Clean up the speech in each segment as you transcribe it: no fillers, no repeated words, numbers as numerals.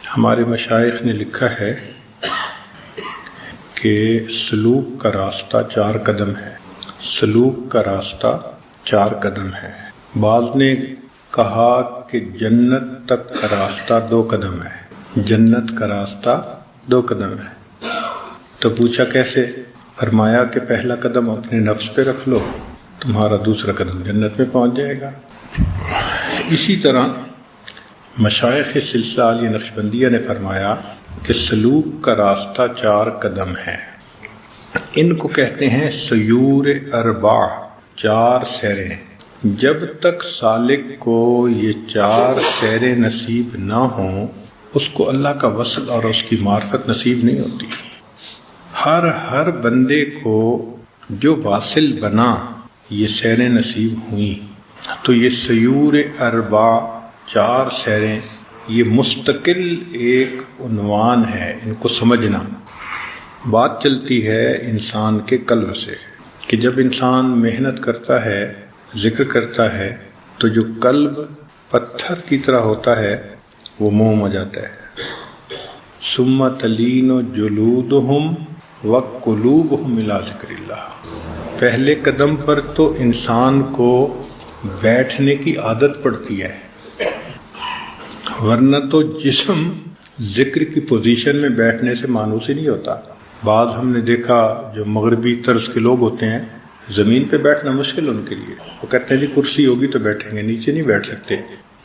ہمارے مشائخ نے لکھا ہے کہ سلوک کا راستہ 4 قدم ہے. سلوک کا راستہ 4 قدم ہے. بعض نے کہا کہ جنت تک کا راستہ 2 قدم ہے. جنت کا راستہ 2 قدم ہے. تو پوچھا کیسے؟ فرمایا کہ پہلا قدم اپنے نفس پہ رکھ لو، تمہارا دوسرا قدم جنت میں پہنچ جائے گا. اسی طرح مشائخ سلسلہ عالیہ نقشبندیہ نے فرمایا کہ سلوک کا راستہ 4 قدم ہے. ان کو کہتے ہیں سیور اربع، 4 سیریں. جب تک سالک کو یہ 4 سیریں نصیب نہ ہوں اس کو اللہ کا وصل اور اس کی معرفت نصیب نہیں ہوتی. ہر بندے کو جو واصل بنا یہ سیریں نصیب ہوئیں. تو یہ سیور اربع 4 سیریں یہ مستقل ایک عنوان ہے. ان کو سمجھنا. بات چلتی ہے انسان کے قلب سے کہ جب انسان محنت کرتا ہے، ذکر کرتا ہے، تو جو قلب پتھر کی طرح ہوتا ہے وہ موم ہو جاتا ہے. ثم تلین جلودہم وقلوبہم الی ذکر اللہ. پہلے قدم پر تو انسان کو بیٹھنے کی عادت پڑتی ہے، ورنہ تو جسم ذکر کی پوزیشن میں بیٹھنے سے مانوس ہی نہیں ہوتا. بعض ہم نے دیکھا جو مغربی طرز کے لوگ ہوتے ہیں زمین پہ بیٹھنا مشکل ان کے لیے. وہ کہتے ہیں جی کرسی ہوگی تو بیٹھیں گے، نیچے نہیں بیٹھ سکتے،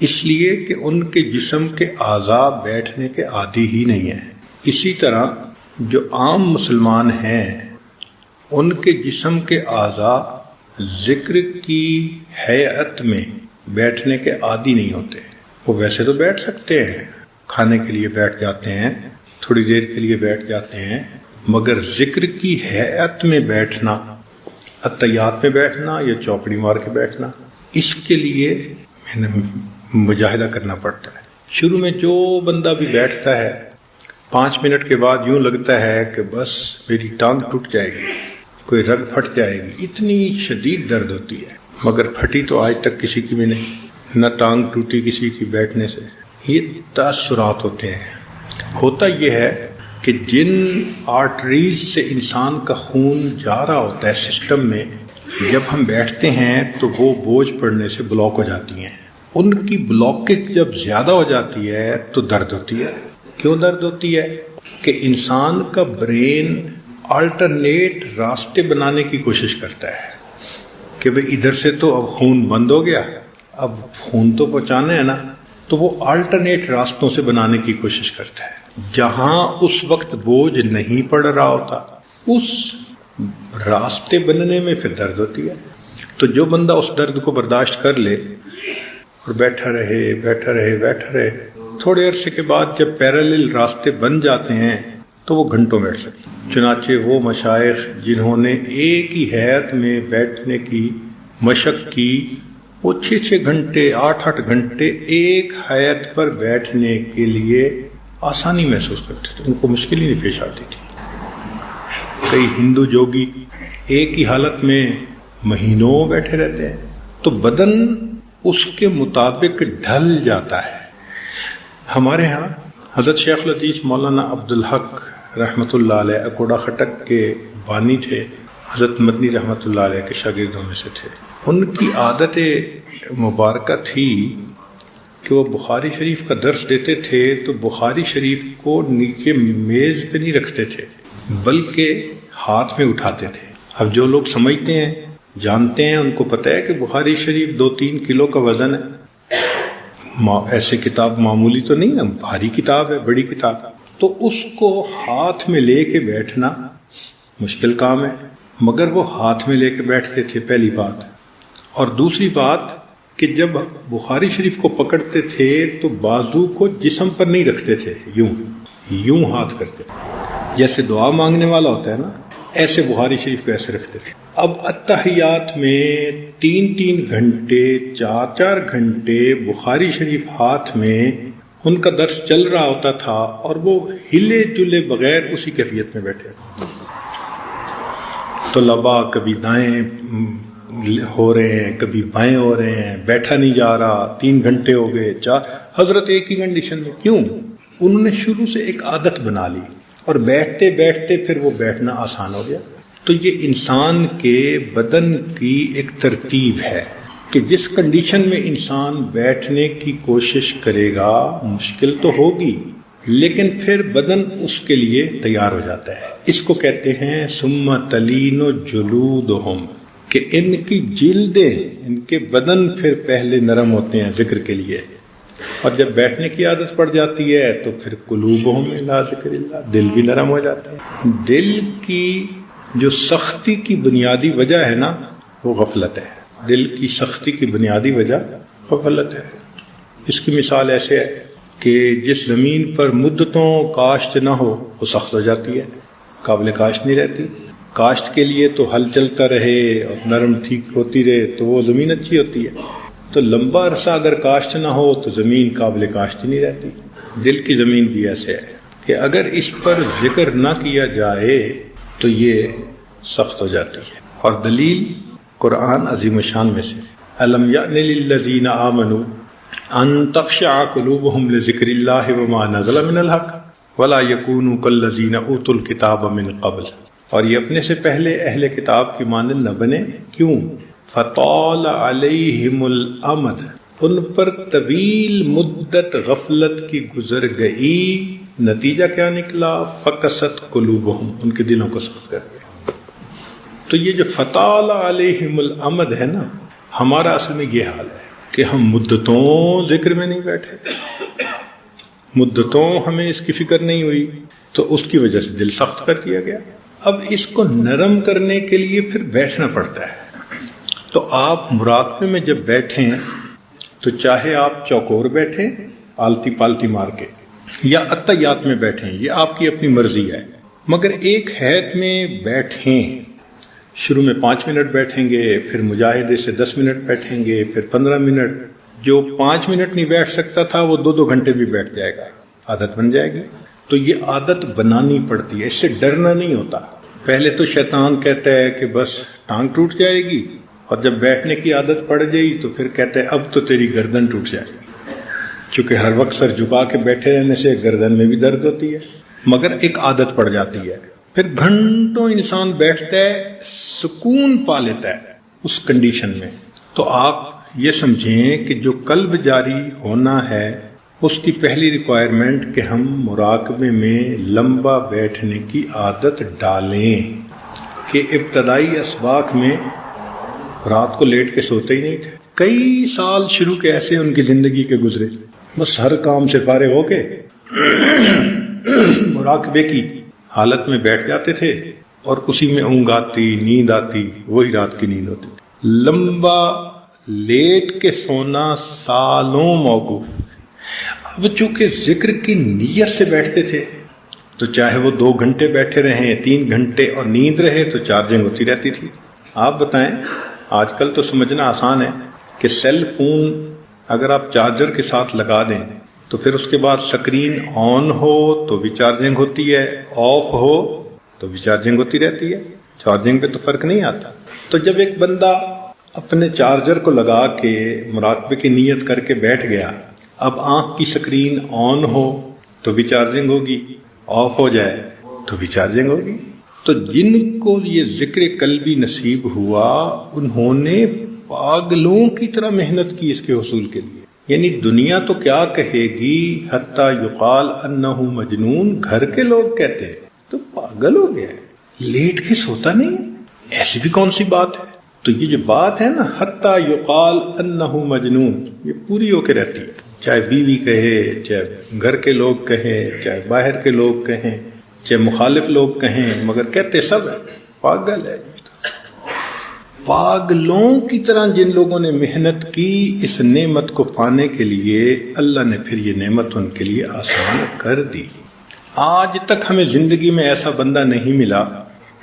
اس لیے کہ ان کے جسم کے اعضاء بیٹھنے کے عادی ہی نہیں ہیں. اسی طرح جو عام مسلمان ہیں ان کے جسم کے اعضاء ذکر کی ہیئت میں بیٹھنے کے عادی نہیں ہوتے. وہ ویسے تو بیٹھ سکتے ہیں، کھانے کے لیے بیٹھ جاتے ہیں، تھوڑی دیر کے لیے بیٹھ جاتے ہیں، مگر ذکر کی ہیئت میں بیٹھنا، اتحیات میں بیٹھنا یا چوپڑی مار کے بیٹھنا، اس کے لیے مجاہدہ کرنا پڑتا ہے. شروع میں جو بندہ بھی بیٹھتا ہے 5 منٹ کے بعد یوں لگتا ہے کہ بس میری ٹانگ ٹوٹ جائے گی، کوئی رگ پھٹ جائے گی، اتنی شدید درد ہوتی ہے. مگر پھٹی تو آج تک کسی کی بھی نہیں، نہ ٹانگ ٹوٹی کسی کی بیٹھنے سے. یہ تاثرات ہوتے ہیں. ہوتا یہ ہے کہ جن آرٹریز سے انسان کا خون جا رہا ہوتا ہے سسٹم میں، جب ہم بیٹھتے ہیں تو وہ بوجھ پڑنے سے بلاک ہو جاتی ہیں. ان کی بلاکیج جب زیادہ ہو جاتی ہے تو درد ہوتی ہے. کیوں درد ہوتی ہے؟ کہ انسان کا برین آلٹرنیٹ راستے بنانے کی کوشش کرتا ہے کہ بھئی ادھر سے تو اب خون بند ہو گیا، اب خون تو پہنچانا ہے نا، تو وہ آلٹرنیٹ راستوں سے بنانے کی کوشش کرتا ہے. جہاں اس وقت بوجھ نہیں پڑ رہا ہوتا اس راستے بننے میں پھر درد ہوتی ہے. تو جو بندہ اس درد کو برداشت کر لے اور بیٹھا رہے، تھوڑے عرصے کے بعد جب پیرالل راستے بن جاتے ہیں تو وہ گھنٹوں بیٹھ سکتے. چنانچہ وہ مشائخ جنہوں نے ایک ہی ہیئت میں بیٹھنے کی مشق کی، وہ 6 گھنٹے 8 گھنٹے ایک ہیئت پر بیٹھنے کے لیے آسانی محسوس کرتے تھے. ان کو مشکل ہی نہیں پیش آتی تھی. کئی ہندو جوگی ایک ہی حالت میں مہینوں بیٹھے رہتے ہیں تو بدن اس کے مطابق ڈھل جاتا ہے. ہمارے ہاں حضرت شیخ الحدیث مولانا عبدالحق رحمۃ اللہ علیہ اکوڑا خٹک کے بانی تھے. حضرت مدنی رحمۃ اللہ علیہ کے شاگردوں میں سے تھے. ان کی عادت مبارکہ تھی کہ وہ بخاری شریف کا درس دیتے تھے تو بخاری شریف کو نیچے میز پہ نہیں رکھتے تھے بلکہ ہاتھ میں اٹھاتے تھے. اب جو لوگ سمجھتے ہیں، جانتے ہیں، ان کو پتہ ہے کہ بخاری شریف 2-3 کلو کا وزن ہے. ایسے کتاب معمولی تو نہیں ہے، بھاری کتاب ہے، بڑی کتاب. تو اس کو ہاتھ میں لے کے بیٹھنا مشکل کام ہے، مگر وہ ہاتھ میں لے کے بیٹھتے تھے، پہلی بات. اور دوسری بات کہ جب بخاری شریف کو پکڑتے تھے تو بازو کو جسم پر نہیں رکھتے تھے، یوں ہاتھ کرتے تھے جیسے دعا مانگنے والا ہوتا ہے نا، ایسے بخاری شریف کو ایسے رکھتے تھے. اب اتحیات میں 3 گھنٹے 4 گھنٹے بخاری شریف ہاتھ میں ان کا درس چل رہا ہوتا تھا اور وہ ہلے جلے بغیر اسی کیفیت میں بیٹھے. طلباء کبھی دائیں ہو رہے ہیں، کبھی بائیں ہو رہے ہیں، بیٹھا نہیں جا رہا، 3 گھنٹے ہو گئے، 4. حضرت ایک ہی کنڈیشن میں. کیوں؟ انہوں نے شروع سے ایک عادت بنا لی اور بیٹھتے بیٹھتے پھر وہ بیٹھنا آسان ہو گیا. تو یہ انسان کے بدن کی ایک ترتیب ہے کہ جس کنڈیشن میں انسان بیٹھنے کی کوشش کرے گا مشکل تو ہوگی لیکن پھر بدن اس کے لیے تیار ہو جاتا ہے. اس کو کہتے ہیں ثم تلین جلودہم، کہ ان کی جلدیں، ان کے بدن پھر پہلے نرم ہوتے ہیں ذکر کے لیے، اور جب بیٹھنے کی عادت پڑ جاتی ہے تو پھر قلوبہم الی ذکر اللہ، دل بھی نرم ہو جاتا ہے. دل کی جو سختی کی بنیادی وجہ ہے نا وہ غفلت ہے. دل کی سختی کی بنیادی وجہ غفلت ہے. اس کی مثال ایسے ہے کہ جس زمین پر مدتوں کاشت نہ ہو وہ سخت ہو جاتی ہے، قابل کاشت نہیں رہتی. کاشت کے لیے تو ہل چلتا رہے اور نرم ٹھیک ہوتی رہے تو وہ زمین اچھی ہوتی ہے. تو لمبا عرصہ اگر کاشت نہ ہو تو زمین قابل کاشت ہی نہیں رہتی. دل کی زمین بھی ایسے ہے کہ اگر اس پر ذکر نہ کیا جائے تو یہ سخت ہو جاتی ہے. اور دلیل قرآن عظیم الشان میں سے الم یأن للذین آمنوا ان تخشع قلوبهم لذکر اللہ وما نزل من الحق ولا یکونوا کالذین اوتوا الکتاب من قبل. اور یہ اپنے سے پہلے اہل کتاب کی مانند نہ بنے. کیوں؟ فطال علیہم الامد، ان پر طویل مدت غفلت کی گزر گئی. نتیجہ کیا نکلا؟ فقست قلوبہم، ان کے دلوں کو سخت کر دیا. تو یہ جو فطال علیہم الامد ہے نا، ہمارا اصل میں یہ حال ہے کہ ہم مدتوں ذکر میں نہیں بیٹھے، مدتوں ہمیں اس کی فکر نہیں ہوئی تو اس کی وجہ سے دل سخت کر دیا گیا. اب اس کو نرم کرنے کے لیے پھر بیٹھنا پڑتا ہے. تو آپ مراقبے میں جب بیٹھیں تو چاہے آپ چوکور بیٹھیں آلتی پالتی مار کے یا اتحیات میں بیٹھیں، یہ آپ کی اپنی مرضی ہے، مگر ایک حیت میں بیٹھیں. شروع میں 5 منٹ بیٹھیں گے، پھر مجاہدے سے 10 منٹ بیٹھیں گے، پھر 15 منٹ. جو 5 منٹ نہیں بیٹھ سکتا تھا وہ 2 گھنٹے بھی بیٹھ جائے گا، عادت بن جائے گی. تو یہ عادت بنانی پڑتی ہے، اس سے ڈرنا نہیں ہوتا. پہلے تو شیطان کہتا ہے کہ بس ٹانگ ٹوٹ جائے گی، اور جب بیٹھنے کی عادت پڑ گئی تو پھر کہتا ہے اب تو تیری گردن ٹوٹ جائے گی. چونکہ ہر وقت سر جھکا کے بیٹھے رہنے سے گردن میں بھی درد ہوتی ہے، مگر ایک عادت پڑ جاتی ہے. پھر گھنٹوں انسان بیٹھتا ہے، سکون پا لیتا ہے اس کنڈیشن میں. تو آپ یہ سمجھیں کہ جو قلب جاری ہونا ہے اس کی پہلی ریکوائرمنٹ کہ ہم مراقبے میں لمبا بیٹھنے کی عادت ڈالیں. کہ ابتدائی اسباق میں رات کو لیٹ کے سوتے ہی نہیں تھے. کئی سال شروع کے ایسے ان کی زندگی کے گزرے، بس ہر کام سے فارغ ہو کے مراقبے کی حالت میں بیٹھ جاتے تھے اور اسی میں اونگ آتی، نیند آتی، وہی رات کی نیند ہوتی تھی. لمبا لیٹ کے سونا سالوں موقوف. اب چونکہ ذکر کی نیت سے بیٹھتے تھے تو چاہے وہ 2 گھنٹے بیٹھے رہیں، 3 گھنٹے، اور نیند رہے تو چارجنگ ہوتی رہتی تھی. آپ بتائیں، آج کل تو سمجھنا آسان ہے کہ سیل فون اگر آپ چارجر کے ساتھ لگا دیں تو پھر اس کے بعد سکرین آن ہو تو بھی چارجنگ ہوتی ہے، آف ہو تو بھی چارجنگ ہوتی رہتی ہے. چارجنگ پہ تو فرق نہیں آتا. تو جب ایک بندہ اپنے چارجر کو لگا کے مراقبے کی نیت کر کے بیٹھ گیا، اب آنکھ کی سکرین آن ہو تو بھی چارجنگ ہوگی، آف ہو جائے تو بھی چارجنگ ہوگی. تو جن کو یہ ذکر قلبی نصیب ہوا انہوں نے پاگلوں کی طرح محنت کی اس کے حصول کے لیے. یعنی دنیا تو کیا کہے گی، حتی یقال انہ مجنون، گھر کے لوگ کہتے ہیں تو پاگل ہو گیا ہے، لیٹ کے سوتا نہیں ہے. ایسی بھی کون سی بات ہے؟ تو یہ جو بات ہے نا حتی یقال انہ مجنون، یہ پوری ہو کے رہتی ہے. چاہے بیوی کہے، چاہے گھر کے لوگ کہیں، چاہے باہر کے لوگ کہیں، چاہے مخالف لوگ کہیں، مگر کہتے سب ہے پاگل ہے. پاگلوں کی طرح جن لوگوں نے محنت کی اس نعمت کو پانے کے لیے، اللہ نے پھر یہ نعمت ان کے لیے آسان کر دی. آج تک ہمیں زندگی میں ایسا بندہ نہیں ملا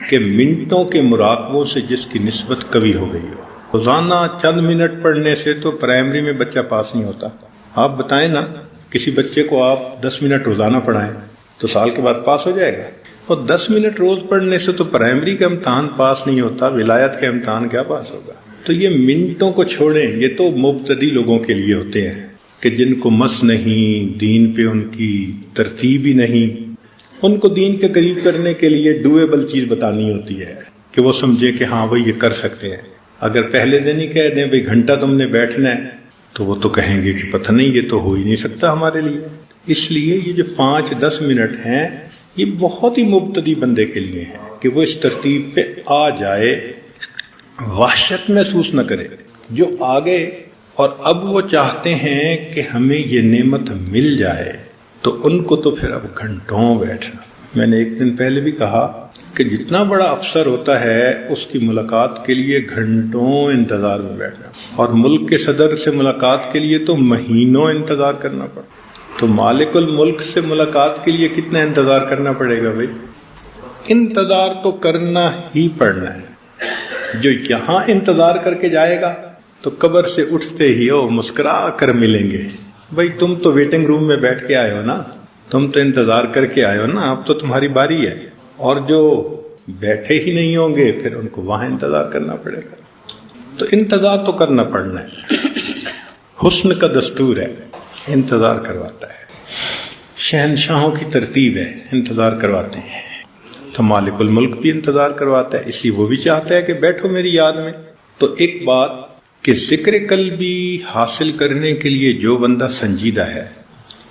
کہ منٹوں کے مراقبوں سے جس کی نسبت کبھی ہو گئی ہو. روزانہ چند منٹ پڑھنے سے تو پرائمری میں بچہ پاس نہیں ہوتا. آپ بتائیں نا، کسی بچے کو آپ 10 منٹ روزانہ پڑھائیں تو سال کے بعد پاس ہو جائے گا. اور 10 منٹ روز پڑھنے سے تو پرائمری کا امتحان پاس نہیں ہوتا، ولایت کا امتحان کیا پاس ہوگا. تو یہ منٹوں کو چھوڑیں، یہ تو مبتدی لوگوں کے لیے ہوتے ہیں. کہ جن کو مس نہیں، دین پہ ان کی ترتیب ہی نہیں، ان کو دین کے قریب کرنے کے لیے ڈویبل چیز بتانی ہوتی ہے کہ وہ سمجھے کہ ہاں وہ یہ کر سکتے ہیں۔ اگر پہلے دن ہی کہہ دیں بھئی گھنٹہ تم نے بیٹھنا ہے، تو وہ تو کہیں گے کہ پتہ نہیں، یہ تو ہو ہی نہیں سکتا ہمارے لیے۔ اس لیے یہ جو 5-10 منٹ ہیں یہ بہت ہی مبتدی بندے کے لیے ہیں کہ وہ اس ترتیب پہ آ جائے، وحشت محسوس نہ کرے۔ جو آگے اور اب وہ چاہتے ہیں کہ ہمیں یہ نعمت مل جائے، تو ان کو تو پھر اب گھنٹوں بیٹھنا۔ میں نے ایک دن پہلے بھی کہا کہ جتنا بڑا افسر ہوتا ہے اس کی ملاقات کے لیے گھنٹوں انتظار میں بیٹھنا، اور ملک کے صدر سے ملاقات کے لیے تو مہینوں انتظار کرنا پڑتا۔ تو مالک الملک سے ملاقات کے لیے کتنا انتظار کرنا پڑے گا بھائی؟ انتظار تو کرنا ہی پڑنا ہے۔ جو یہاں انتظار کر کے جائے گا تو قبر سے اٹھتے ہی وہ مسکرا کر ملیں گے۔ بھائی تم تو ویٹنگ روم میں بیٹھ کے آئے ہو نا، تم تو انتظار کر کے آئے ہو نا، اب تو تمہاری باری ہے۔ اور جو بیٹھے ہی نہیں ہوں گے پھر ان کو وہاں انتظار کرنا پڑے گا۔ تو انتظار تو کرنا پڑنا ہے، حسن کا دستور ہے، انتظار کرواتا ہے، شہنشاہوں کی ترتیب ہے، انتظار کرواتے ہیں۔ تو مالک الملک بھی انتظار کرواتا ہے، اس لیے وہ بھی چاہتا ہے کہ بیٹھو میری یاد میں۔ تو ایک بات کہ ذکر قلبی حاصل کرنے کے لیے جو بندہ سنجیدہ ہے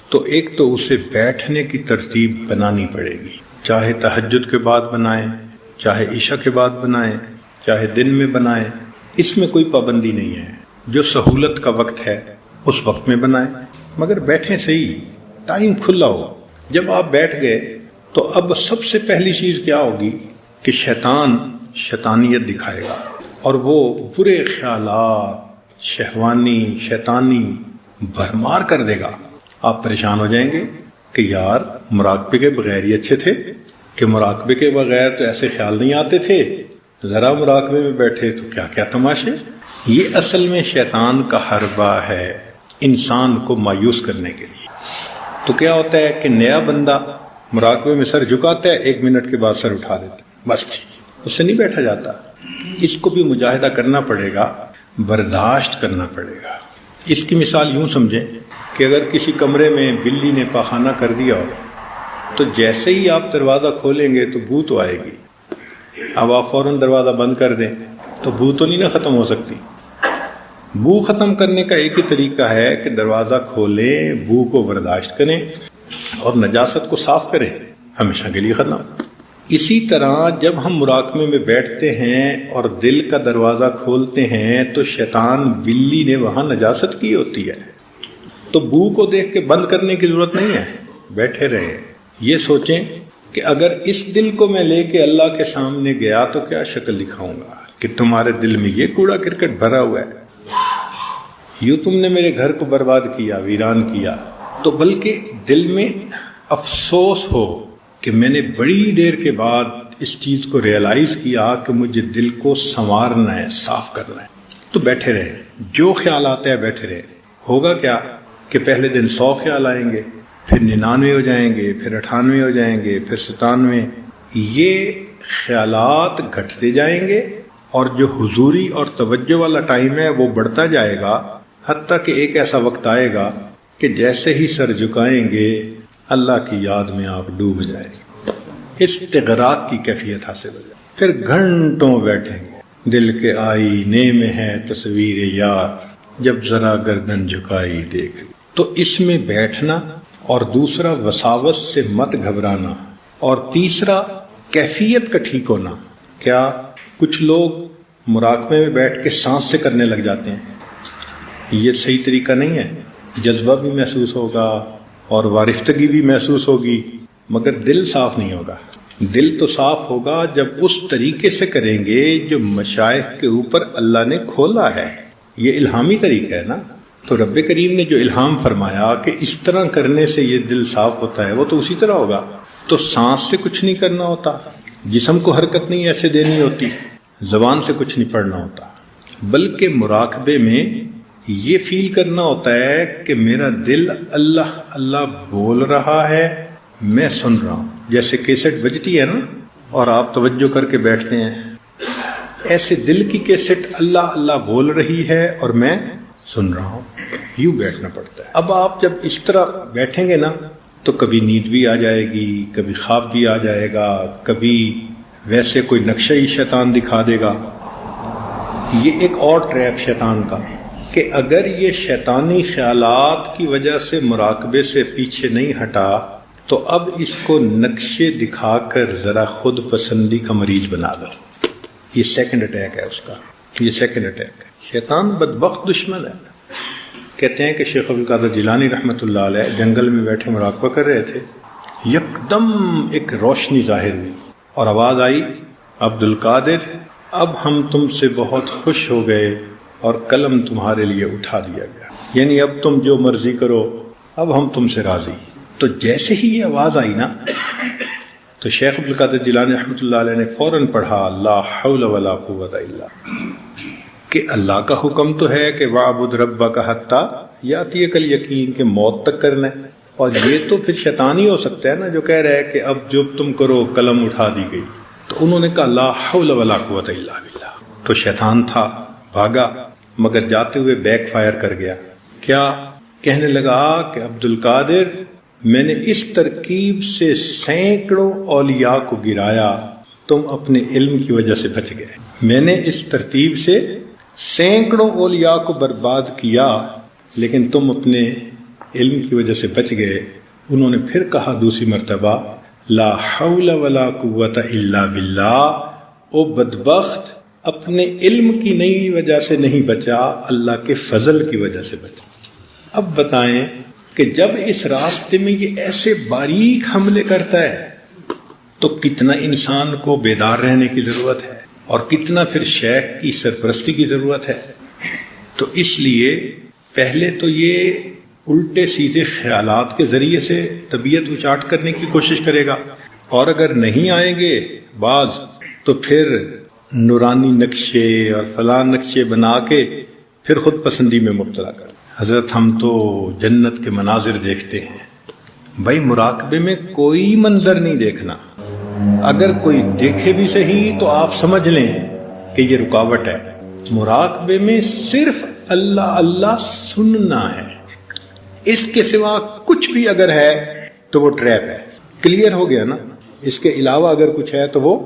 تو ایک تو اسے بیٹھنے کی ترتیب بنانی پڑے گی، چاہے تہجد کے بعد بنائیں، چاہے عشاء کے بعد بنائیں، چاہے دن میں بنائیں، اس میں کوئی پابندی نہیں ہے۔ جو سہولت کا وقت ہے اس وقت میں بنائیں، مگر بیٹھیں صحیح، ٹائم کھلا ہو۔ جب آپ بیٹھ گئے تو اب سب سے پہلی چیز کیا ہوگی کہ شیطان شیطانیت دکھائے گا، اور وہ برے خیالات شہوانی شیطانی بھرمار کر دے گا۔ آپ پریشان ہو جائیں گے کہ یار مراقبے کے بغیر ہی اچھے تھے، کہ مراقبے کے بغیر تو ایسے خیال نہیں آتے تھے، ذرا مراقبے میں بیٹھے تو کیا کیا تماشے۔ یہ اصل میں شیطان کا حربہ ہے انسان کو مایوس کرنے کے لیے۔ تو کیا ہوتا ہے کہ نیا بندہ مراقبے میں سر جھکاتا ہے، 1 منٹ کے بعد سر اٹھا دیتا ہے، بس ٹھیک، اس سے نہیں بیٹھا جاتا۔ اس کو بھی مجاہدہ کرنا پڑے گا، برداشت کرنا پڑے گا۔ اس کی مثال یوں سمجھیں کہ اگر کسی کمرے میں بلی نے پاخانہ کر دیا ہو تو جیسے ہی آپ دروازہ کھولیں گے تو بو تو آئے گی۔ اب آپ فوراً دروازہ بند کر دیں تو بو تو نہیں نہ ختم ہو سکتی۔ بو ختم کرنے کا ایک ہی طریقہ ہے کہ دروازہ کھولیں، بو کو برداشت کریں اور نجاست کو صاف کریں، ہمیشہ کے لیے ختم۔ اسی طرح جب ہم مراقبے میں بیٹھتے ہیں اور دل کا دروازہ کھولتے ہیں تو شیطان بلی نے وہاں نجاست کی ہوتی ہے، تو بو کو دیکھ کے بند کرنے کی ضرورت نہیں ہے، بیٹھے رہیں۔ یہ سوچیں کہ اگر اس دل کو میں لے کے اللہ کے سامنے گیا تو کیا شکل دکھاؤں گا کہ تمہارے دل میں یہ کوڑا کرکٹ بھرا ہوا ہے، یوں تم نے میرے گھر کو برباد کیا، ویران کیا۔ تو بلکہ دل میں افسوس ہو کہ میں نے بڑی دیر کے بعد اس چیز کو ریئلائز کیا کہ مجھے دل کو سنوارنا ہے، صاف کرنا ہے۔ تو بیٹھے رہے، جو خیال آتا ہے بیٹھے رہے۔ ہوگا کیا کہ پہلے دن 100 خیال آئیں گے، پھر 99 ہو جائیں گے، پھر 98 ہو جائیں گے، پھر 97۔ یہ خیالات گھٹتے جائیں گے اور جو حضوری اور توجہ والا ٹائم ہے وہ بڑھتا جائے گا، حتیٰ کہ ایک ایسا وقت آئے گا کہ جیسے ہی سر جھکائیں گے اللہ کی یاد میں آپ ڈوب جائیں گے، استغراق کی کیفیت حاصل ہو جائے۔ پھر گھنٹوں بیٹھیں گے، دل کے آئینے میں ہے تصویر یار، جب ذرا گردن جھکائی دیکھ۔ تو اس میں بیٹھنا، اور دوسرا وساوس سے مت گھبرانا، اور تیسرا کیفیت کا ٹھیک ہونا۔ کیا کچھ لوگ مراقبے میں بیٹھ کے سانس سے کرنے لگ جاتے ہیں، یہ صحیح طریقہ نہیں ہے۔ جذبہ بھی محسوس ہوگا اور وارفتگی بھی محسوس ہوگی، مگر دل صاف نہیں ہوگا۔ دل تو صاف ہوگا جب اس طریقے سے کریں گے جو مشائخ کے اوپر اللہ نے کھولا ہے۔ یہ الہامی طریقہ ہے نا، تو رب کریم نے جو الہام فرمایا کہ اس طرح کرنے سے یہ دل صاف ہوتا ہے، وہ تو اسی طرح ہوگا۔ تو سانس سے کچھ نہیں کرنا ہوتا، جسم کو حرکت نہیں ایسے دینی ہوتی، زبان سے کچھ نہیں پڑھنا ہوتا، بلکہ مراقبے میں یہ فیل کرنا ہوتا ہے کہ میرا دل اللہ اللہ بول رہا ہے، میں سن رہا ہوں۔ جیسے کیسٹ بجتی ہے نا اور آپ توجہ کر کے بیٹھتے ہیں، ایسے دل کی کیسٹ اللہ اللہ بول رہی ہے اور میں سن رہا ہوں، یوں بیٹھنا پڑتا ہے. اب آپ جب اس طرح بیٹھیں گے نا تو کبھی نیند بھی آ جائے گی، کبھی خواب بھی آ جائے گا، کبھی ویسے کوئی نقشہ ہی شیطان دکھا دے گا. یہ ایک اور ٹریپ شیطان کا کہ اگر یہ شیطانی خیالات کی وجہ سے مراقبے سے پیچھے نہیں ہٹا تو اب اس کو نقشے دکھا کر ذرا خود پسندی کا مریض بنا دو. یہ سیکنڈ اٹیک ہے اس کا، یہ سیکنڈ اٹیک ہے. شیطان بدبخت دشمن ہے. کہتے ہیں کہ شیخ عبد القادر جیلانی رحمۃ اللہ علیہ جنگل میں بیٹھے مراقبہ کر رہے تھے، یکدم ایک روشنی ظاہر ہوئی اور آواز آئی، عبد القادر اب ہم تم سے بہت خوش ہو گئے اور قلم تمہارے لیے اٹھا دیا گیا، یعنی اب تم جو مرضی کرو، اب ہم تم سے راضی. تو جیسے ہی یہ آواز آئی نا تو شیخ عبد القادر جیلانی رحمۃ اللہ علیہ نے فوراً پڑھا لا حول ولا قوت الا کہ اللہ کا حکم تو ہے کہ وَاعْبُدْ رَبَّكَ حَتَّى يَأْتِيَكَ الْيَقِينُ کہ موت تک کرنا ہے. اور یہ تو پھر شیطان ہی ہو سکتا ہے نا جو کہہ رہا ہے کہ اب جو تم کرو قلم اٹھا دی گئی. تو انہوں نے کہا لا حول ولا قوت الا باللہ. تو شیطان تھا، بھاگا، مگر جاتے ہوئے بیک فائر کر گیا. کیا کہنے لگا کہ عبد القادر میں نے اس ترکیب سے سینکڑوں اولیاء کو گرایا، تم اپنے علم کی وجہ سے بچ گئے. میں نے اس ترتیب سے سینکڑوں اولیاء کو برباد کیا لیکن تم اپنے علم کی وجہ سے بچ گئے. انہوں نے پھر کہا دوسری مرتبہ لا حول ولا قوت الا باللہ. او بدبخت اپنے علم کی نئی وجہ سے نہیں بچا، اللہ کے فضل کی وجہ سے بچا. اب بتائیں کہ جب اس راستے میں یہ ایسے باریک حملے کرتا ہے تو کتنا انسان کو بیدار رہنے کی ضرورت ہے اور کتنا پھر شیخ کی سرپرستی کی ضرورت ہے. تو اس لیے پہلے تو یہ الٹے سیدھے خیالات کے ذریعے سے طبیعت اچاٹ کرنے کی کوشش کرے گا، اور اگر نہیں آئیں گے بعض تو پھر نورانی نقشے اور فلاں نقشے بنا کے پھر خود پسندی میں مبتلا کر. حضرت ہم تو جنت کے مناظر دیکھتے ہیں. بھائی مراقبے میں کوئی منظر نہیں دیکھنا، اگر کوئی دیکھے بھی صحیح تو آپ سمجھ لیں کہ یہ رکاوٹ ہے. مراقبے میں صرف اللہ اللہ سننا ہے، اس کے سوا کچھ بھی اگر ہے تو وہ ٹریپ ہے. کلیئر ہو گیا نا؟ اس کے علاوہ اگر کچھ ہے تو وہ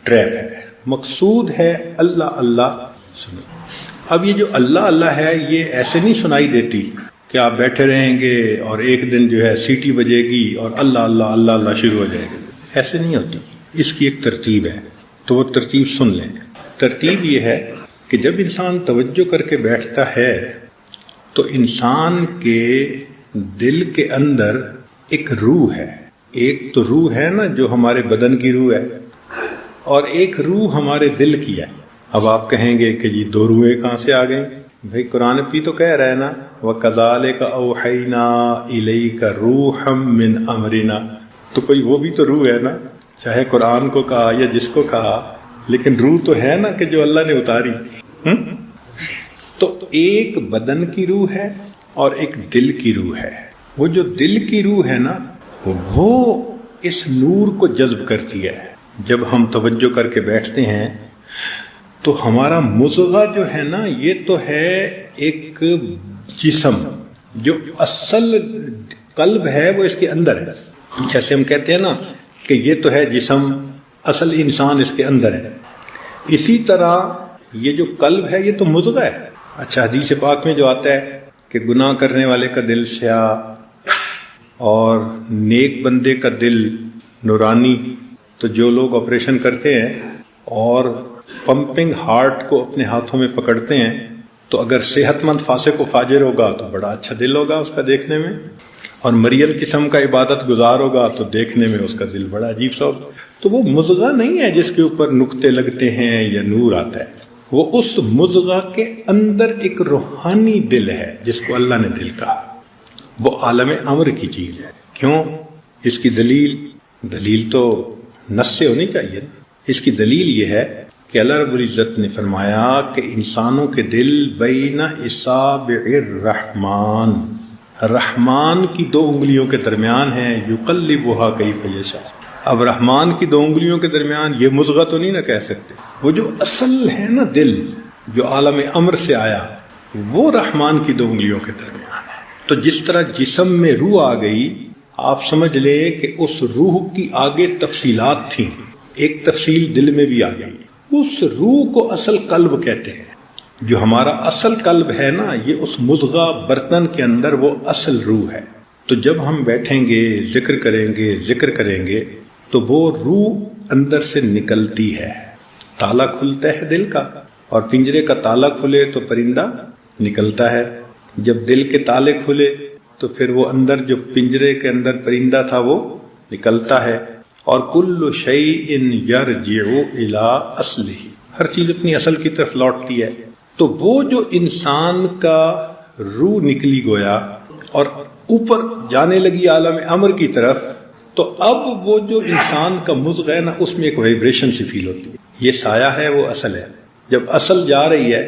ٹریپ ہے. مقصود ہے اللہ اللہ سننا. اب یہ جو اللہ اللہ ہے یہ ایسے نہیں سنائی دیتی کہ آپ بیٹھے رہیں گے اور ایک دن جو ہے سیٹی بجے گی اور اللہ اللہ اللہ اللہ شروع ہو جائے گا. ایسے نہیں ہوتی. اس کی ایک ترتیب ہے، تو وہ ترتیب سن لیں. ترتیب یہ ہے کہ جب انسان توجہ کر کے بیٹھتا ہے تو انسان کے دل کے اندر ایک روح ہے. ایک تو روح ہے نا جو ہمارے بدن کی روح ہے، اور ایک روح ہمارے دل کی ہے. اب آپ کہیں گے کہ یہ دو روحیں کہاں سے آ گئیں؟ بھائی قرآن بھی تو کہہ رہا ہے نا وَكَذَلِكَ أَوْحَيْنَا إِلَيْكَ رُوحًا مِّنْ أَمْرِنَا. تو کوئی وہ بھی تو روح ہے نا، چاہے قرآن کو کہا یا جس کو کہا، لیکن روح تو ہے نا کہ جو اللہ نے اتاری. تو ایک بدن کی روح ہے اور ایک دل کی روح ہے. وہ جو دل کی روح ہے نا وہ اس نور کو جذب کرتی ہے. جب ہم توجہ کر کے بیٹھتے ہیں تو ہمارا مضغہ جو ہے نا یہ تو ہے ایک جسم، جو اصل قلب ہے وہ اس کے اندر ہے. جیسے ہم کہتے ہیں نا کہ یہ تو ہے جسم، اصل انسان اس کے اندر ہے. اسی طرح یہ جو قلب ہے یہ تو مضغہ ہے. اچھا حدیث پاک میں جو آتا ہے کہ گناہ کرنے والے کا دل سیاہ اور نیک بندے کا دل نورانی. تو جو لوگ آپریشن کرتے ہیں اور پمپنگ ہارٹ کو اپنے ہاتھوں میں پکڑتے ہیں تو اگر صحت مند فاسق و فاجر ہوگا تو بڑا اچھا دل ہوگا اس کا دیکھنے میں، اور مریل قسم کا عبادت گزار ہوگا تو دیکھنے میں اس کا دل بڑا عجیب سا ہوگا. تو وہ مضغہ نہیں ہے جس کے اوپر نقطے لگتے ہیں یا نور آتا ہے، وہ اس مضغہ کے اندر ایک روحانی دل ہے جس کو اللہ نے دل کہا. وہ عالم امر کی چیز ہے. کیوں؟ اس کی دلیل تو نص سے ہونی چاہیے نا. اس کی دلیل یہ ہے کہ اللہ رب العزت نے فرمایا کہ انسانوں کے دل بین اصابع الرحمن، رحمان کی دو انگلیوں کے درمیان ہیں، یقلبها کیف یشاء. اب رحمان کی دو انگلیوں کے درمیان یہ مضغہ تو نہیں نہ کہہ سکتے. وہ جو اصل ہے نا دل جو عالم امر سے آیا وہ رحمان کی 2 انگلیوں کے درمیان ہے. تو جس طرح جسم میں روح آ گئی، آپ سمجھ لیں کہ اس روح کی آگے تفصیلات تھیں، ایک تفصیل دل میں بھی آ گئی. اس روح کو اصل قلب کہتے ہیں. جو ہمارا اصل قلب ہے نا، یہ اس مضغہ برتن کے اندر وہ اصل روح ہے. تو جب ہم بیٹھیں گے، ذکر کریں گے تو وہ روح اندر سے نکلتی ہے. تالا کھلتا ہے دل کا، اور پنجرے کا تالا کھلے تو پرندہ نکلتا ہے. جب دل کے تالے کھلے تو پھر وہ اندر جو پنجرے کے اندر پرندہ تھا وہ نکلتا ہے. اور کل شیء یرجع الی اصلہ، ہر چیز اپنی اصل کی طرف لوٹتی ہے. تو وہ جو انسان کا روح نکلی گویا اور اوپر جانے لگی عالم امر کی طرف، تو اب وہ جو انسان کا مضغ ہے نا، اس میں ایک وائبریشن سی فیل ہوتی ہے. یہ سایہ ہے، وہ اصل ہے. جب اصل جا رہی ہے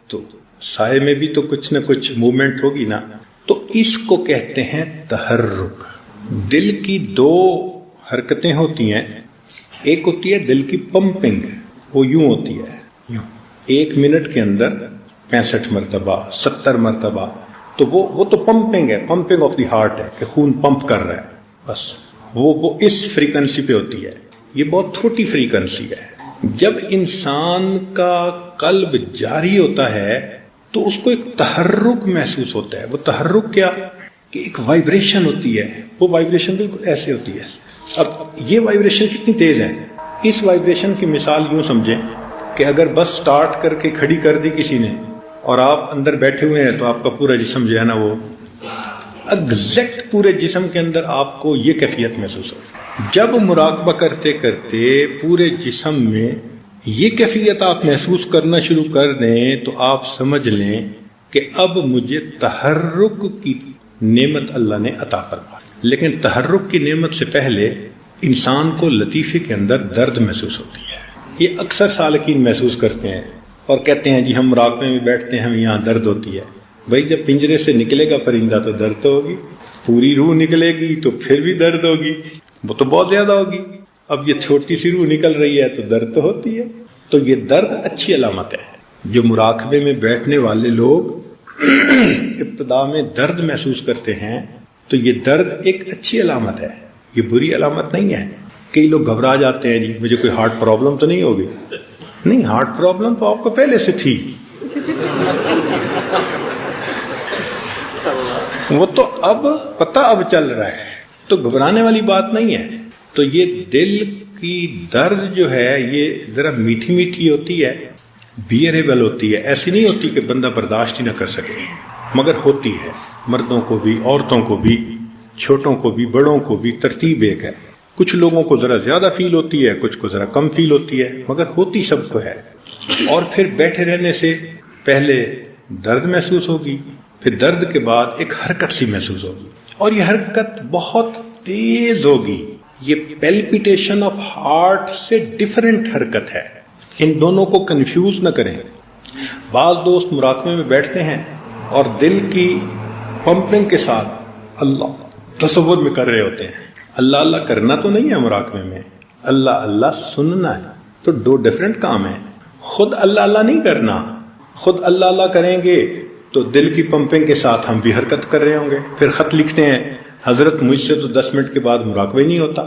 تو سائے میں بھی تو کچھ نہ کچھ موومنٹ ہوگی نا. تو اس کو کہتے ہیں تحرک. دل کی 2 حرکتیں ہوتی ہیں. ایک ہوتی ہے دل کی پمپنگ، وہ یوں ہوتی ہے، یوں 1 منٹ کے اندر 65 مرتبہ 70 مرتبہ. تو وہ تو پمپنگ ہے، پمپنگ آف دی ہارٹ ہے کہ خون پمپ کر رہا ہے. بس وہ اس فریکوینسی پہ ہوتی ہے. یہ بہت چھوٹی فریکوینسی ہے. جب انسان کا قلب جاری ہوتا ہے تو اس کو ایک تحرک محسوس ہوتا ہے. وہ تحرک کیا کہ ایک وائبریشن ہوتی ہے. وہ وائبریشن بالکل ایسے ہوتی ہے. اب یہ وائبریشن کتنی تیز ہے. اس وائبریشن کی مثال یوں سمجھیں کہ اگر بس سٹارٹ کر کے کھڑی کر دی کسی نے اور آپ اندر بیٹھے ہوئے ہیں تو آپ کا پورا جسم جو ہے نا، وہ ایگزیکٹ پورے جسم کے اندر آپ کو یہ کیفیت محسوس ہو. جب مراقبہ کرتے کرتے پورے جسم میں یہ کیفیت آپ محسوس کرنا شروع کر دیں تو آپ سمجھ لیں کہ اب مجھے تحرک کی نعمت اللہ نے عطا فرمائی. لیکن تحرک کی نعمت سے پہلے انسان کو لطیفے کے اندر درد محسوس ہوتی ہے. یہ اکثر سالکین محسوس کرتے ہیں اور کہتے ہیں جی ہم مراقبے میں بیٹھتے ہیں، ہمیں یہاں درد ہوتی ہے. بھائی جب پنجرے سے نکلے گا پرندہ تو درد تو ہوگی، پوری روح نکلے گی تو پھر بھی درد ہوگی، وہ تو بہت زیادہ ہوگی. اب یہ چھوٹی سی روح نکل رہی ہے تو درد تو ہوتی ہے. تو یہ درد اچھی علامت ہے. جو مراقبے میں بیٹھنے والے لوگ ابتدا میں درد محسوس کرتے ہیں تو یہ درد ایک اچھی علامت ہے، یہ بری علامت نہیں ہے. کئی لوگ گھبرا جاتے ہیں، جی مجھے کوئی ہارٹ پرابلم تو نہیں ہوگی. نہیں، ہارٹ پرابلم تو آپ کو پہلے سے تھی، وہ تو اب پتہ اب چل رہا ہے، تو گھبرانے والی بات نہیں ہے. تو یہ دل کی درد جو ہے یہ ذرا میٹھی میٹھی ہوتی ہے، بیئریبل ہوتی ہے. ایسی نہیں ہوتی کہ بندہ برداشت ہی نہ کر سکے، مگر ہوتی ہے. مردوں کو بھی، عورتوں کو بھی، چھوٹوں کو بھی، بڑوں کو بھی. ترتیب ایک ہے. کچھ لوگوں کو ذرا زیادہ فیل ہوتی ہے، کچھ کو ذرا کم فیل ہوتی ہے، مگر ہوتی سب کو ہے. اور پھر بیٹھے رہنے سے پہلے درد محسوس ہوگی، پھر درد کے بعد ایک حرکت سی محسوس ہوگی، اور یہ حرکت بہت تیز ہوگی. یہ پیلپیٹیشن آف ہارٹ سے ڈیفرنٹ حرکت ہے. ان دونوں کو کنفیوز نہ کریں. بعض دوست مراقبے میں بیٹھتے ہیں اور دل کی پمپنگ کے ساتھ اللہ تصور میں کر رہے ہوتے ہیں. اللہ اللہ کرنا تو نہیں ہے مراقبے میں، اللہ اللہ سننا ہے. تو 2 ڈیفرنٹ کام ہیں. خود اللہ اللہ نہیں کرنا. خود اللہ اللہ کریں گے تو دل کی پمپنگ کے ساتھ ہم بھی حرکت کر رہے ہوں گے. پھر خط لکھتے ہیں حضرت مجھ سے تو 10 منٹ کے بعد مراقبہ نہیں ہوتا.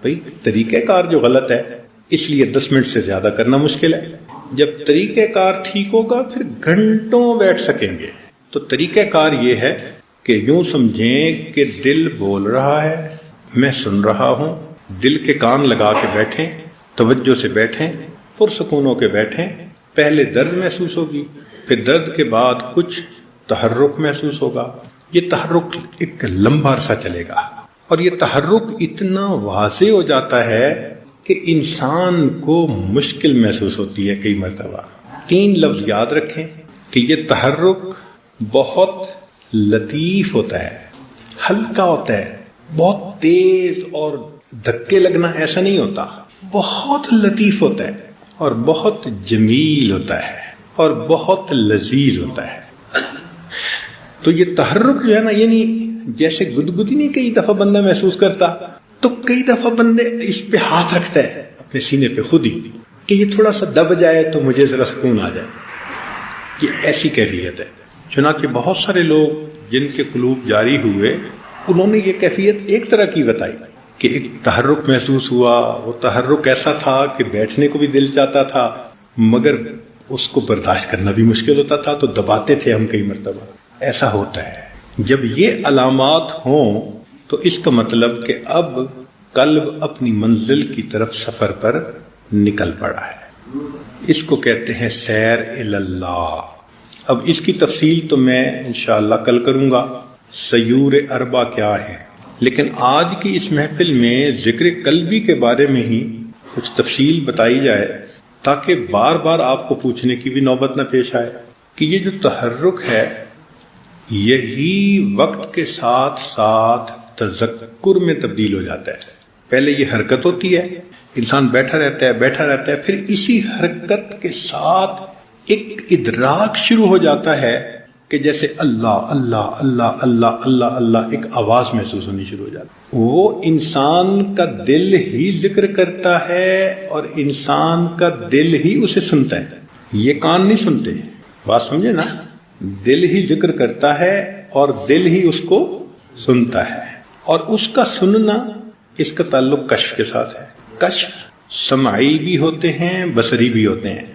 بھئی طریقہ کار جو غلط ہے اس لیے 10 منٹ سے زیادہ کرنا مشکل ہے. جب طریقہ کار ٹھیک ہوگا پھر گھنٹوں بیٹھ سکیں گے. تو طریقہ کار یہ ہے کہ یوں سمجھیں کہ دل بول رہا ہے، میں سن رہا ہوں. دل کے کان لگا کے بیٹھیں، توجہ سے بیٹھیں، پرسکون ہو کے بیٹھیں. پہلے درد محسوس ہوگی، پھر درد کے بعد کچھ تحرک محسوس ہوگا. یہ تحرک ایک لمبا عرصہ چلے گا، اور یہ تحرک اتنا واضح ہو جاتا ہے کہ انسان کو مشکل محسوس ہوتی ہے کئی مرتبہ. 3 لفظ یاد رکھیں کہ یہ تحرک بہت لطیف ہوتا ہے، ہلکا ہوتا ہے. بہت تیز اور دھکے لگنا ایسا نہیں ہوتا، بہت لطیف ہوتا ہے اور بہت جمیل ہوتا ہے اور بہت لذیذ ہوتا ہے. تو یہ تحرک جو ہے نا، یعنی جیسے گدگدی نہیں کئی دفعہ بندہ محسوس کرتا، تو کئی دفعہ بندے اس پہ ہاتھ رکھتا ہے اپنے سینے پہ خود ہی کہ یہ تھوڑا سا دب جائے تو مجھے ذرا سکون آ جائے. یہ ایسی کیفیت ہے. چنانچہ بہت سارے لوگ جن کے قلوب جاری ہوئے انہوں نے یہ کیفیت ایک طرح کی بتائی کہ ایک تحرک محسوس ہوا، وہ تحرک ایسا تھا کہ بیٹھنے کو بھی دل چاہتا تھا مگر اس کو برداشت کرنا بھی مشکل ہوتا تھا تو دباتے تھے ہم کئی مرتبہ. ایسا ہوتا ہے جب یہ علامات ہوں تو اس کا مطلب کہ اب قلب اپنی منزل کی طرف سفر پر نکل پڑا ہے. اس کو کہتے ہیں سیر اللہ. اب اس کی تفصیل تو میں انشاءاللہ کل کروں گا، سیور اربع کیا ہے، لیکن آج کی اس محفل میں ذکر قلبی کے بارے میں ہی کچھ تفصیل بتائی جائے تاکہ بار بار آپ کو پوچھنے کی بھی نوبت نہ پیش آئے کہ یہ جو تحرک ہے یہی وقت کے ساتھ ساتھ تذکر میں تبدیل ہو جاتا ہے. پہلے یہ حرکت ہوتی ہے، انسان بیٹھا رہتا ہے، پھر اسی حرکت کے ساتھ ایک ادراک شروع ہو جاتا ہے کہ جیسے اللہ اللہ اللہ اللہ اللہ اللہ ایک آواز محسوس ہونی شروع ہو جاتی ہے. وہ انسان کا دل ہی ذکر کرتا ہے اور انسان کا دل ہی اسے سنتا ہے، یہ کان نہیں سنتے. بات سمجھے نا، دل ہی ذکر کرتا ہے اور دل ہی اس کو سنتا ہے، اور اس کا سننا اس کا تعلق کشف کے ساتھ ہے. کشف سمعی بھی ہوتے ہیں، بصری بھی ہوتے ہیں،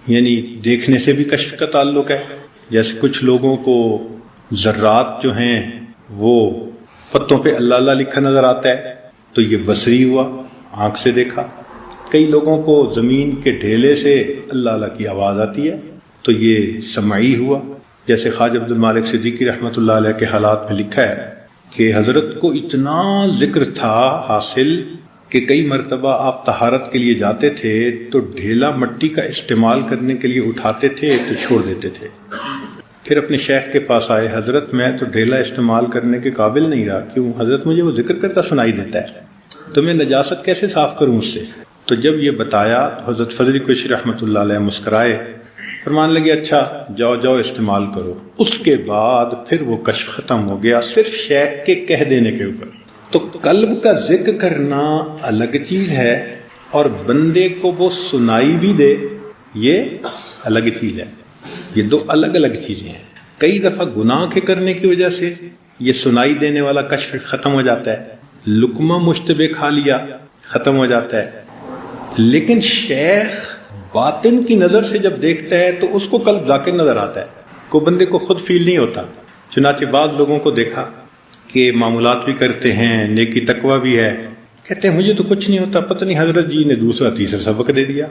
یعنی دیکھنے سے بھی کشف کا تعلق ہے. جیسے کچھ لوگوں کو ذرات جو ہیں وہ پتوں پہ اللہ اللہ لکھا نظر آتا ہے تو یہ بصری ہوا، آنکھ سے دیکھا. کئی لوگوں کو زمین کے ڈھیلے سے اللہ اللہ کی آواز آتی ہے تو یہ سمعی ہوا. جیسے خواجہ عبد المالک صدیقی رحمۃ اللہ علیہ کے حالات میں لکھا ہے کہ حضرت کو اتنا ذکر تھا حاصل کہ کئی مرتبہ آپ طہارت کے لیے جاتے تھے تو ڈھیلا مٹی کا استعمال کرنے کے لیے اٹھاتے تھے تو چھوڑ دیتے تھے. پھر اپنے شیخ کے پاس آئے، حضرت میں تو ڈھیلا استعمال کرنے کے قابل نہیں رہا. کیوں؟ حضرت مجھے وہ ذکر کرتا سنائی دیتا ہے تو میں نجاست کیسے صاف کروں اس سے. تو جب یہ بتایا تو حضرت فضل کوشی رحمۃ اللہ علیہ مسکرائے، فرمان لگے اچھا جاؤ استعمال کرو. اس کے بعد پھر وہ کشف ختم ہو گیا صرف شیخ کے کہہ دینے کے اوپر. تو قلب کا ذکر کرنا الگ چیز ہے اور بندے کو وہ سنائی بھی دے یہ الگ چیز ہے. یہ دو الگ الگ چیزیں ہیں. کئی دفعہ گناہ کے کرنے کی وجہ سے یہ سنائی دینے والا کشف ختم ہو جاتا ہے، لقمہ مشتبہ کھا لیا ختم ہو جاتا ہے. لیکن شیخ باطن کی نظر سے جب دیکھتا ہے تو اس کو قلب ذاکر نظر آتا ہے، کوئی بندے کو خود فیل نہیں ہوتا. چنانچہ بعض لوگوں کو دیکھا کہ معمولات بھی کرتے ہیں، نیکی تقوی بھی ہے، کہتے ہیں مجھے تو کچھ نہیں ہوتا، پتہ نہیں حضرت جی نے دوسرا تیسرا سبق دے دیا.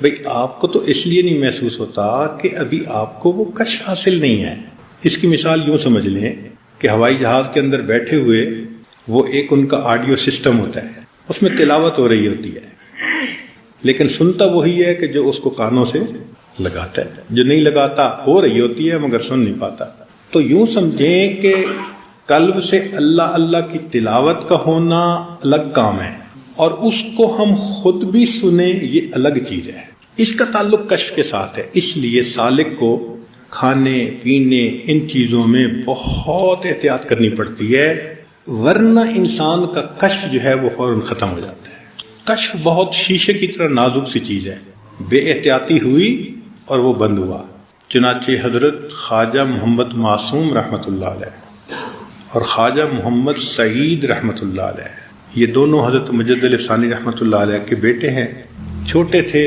بھئی آپ کو تو اس لیے نہیں محسوس ہوتا کہ ابھی آپ کو وہ کشف حاصل نہیں ہے. اس کی مثال یوں سمجھ لیں کہ ہوائی جہاز کے اندر بیٹھے ہوئے وہ ایک ان کا آڈیو سسٹم ہوتا ہے، اس میں تلاوت ہو رہی ہوتی ہے لیکن سنتا وہی ہے کہ جو اس کو کانوں سے لگاتا ہے، جو نہیں لگاتا ہو رہی ہوتی ہے مگر سن نہیں پاتا. تو یوں سمجھیں کہ قلب سے اللہ اللہ کی تلاوت کا ہونا الگ کام ہے اور اس کو ہم خود بھی سنیں یہ الگ چیز ہے. اس کا تعلق کشف کے ساتھ ہے. اس لیے سالک کو کھانے پینے ان چیزوں میں بہت احتیاط کرنی پڑتی ہے ورنہ انسان کا کشف جو ہے وہ فوراً ختم ہو جاتا ہے. کشف بہت شیشے کی طرح نازک سی چیز ہے، بے احتیاطی ہوئی اور وہ بند ہوا. چنانچہ حضرت خواجہ محمد معصوم رحمۃ اللہ علیہ اور خواجہ محمد سعید رحمۃ اللہ علیہ، یہ دونوں حضرت مجدد ثانی رحمۃ اللہ علیہ کے بیٹے ہیں. چھوٹے تھے،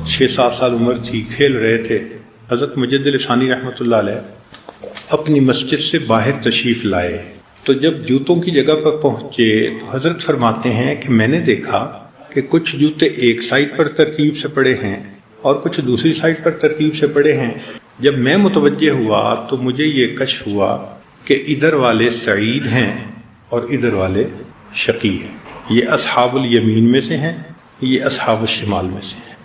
6-7 سال عمر تھی، کھیل رہے تھے. حضرت مجدد ثانی رحمۃ اللہ علیہ اپنی مسجد سے باہر تشریف لائے تو جب جوتوں کی جگہ پر پہنچے تو حضرت فرماتے ہیں کہ میں نے دیکھا کہ کچھ جوتے ایک سائڈ پر ترتیب سے پڑے ہیں اور کچھ دوسری سائڈ پر ترتیب سے پڑے ہیں. جب میں متوجہ ہوا تو مجھے یہ کشف ہوا کہ ادھر والے سعید ہیں اور ادھر والے شقی ہیں. یہ اصحاب الیمین میں سے ہیں، یہ اصحاب الشمال میں سے ہیں.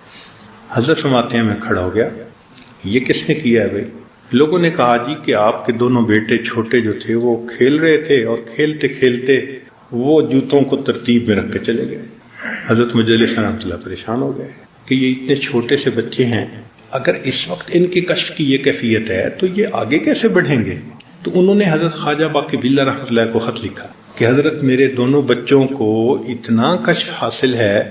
حضرت فرماتے ہیں میں کھڑا ہو گیا، یہ کس نے کیا ہے بھائی؟ لوگوں نے کہا جی کہ آپ کے دونوں بیٹے چھوٹے جو تھے وہ کھیل رہے تھے اور کھیلتے کھیلتے وہ جوتوں کو ترتیب میں رکھ کے چلے گئے. حضرت مجلس رحمۃ اللہ پریشان ہو گئے کہ یہ اتنے چھوٹے سے بچے ہیں، اگر اس وقت ان کے کشف کی یہ کیفیت ہے تو یہ آگے کیسے بڑھیں گے؟ تو انہوں نے حضرت خواجہ باقی باللہ رحمۃ اللہ کو خط لکھا کہ حضرت میرے دونوں بچوں کو اتنا کشف حاصل ہے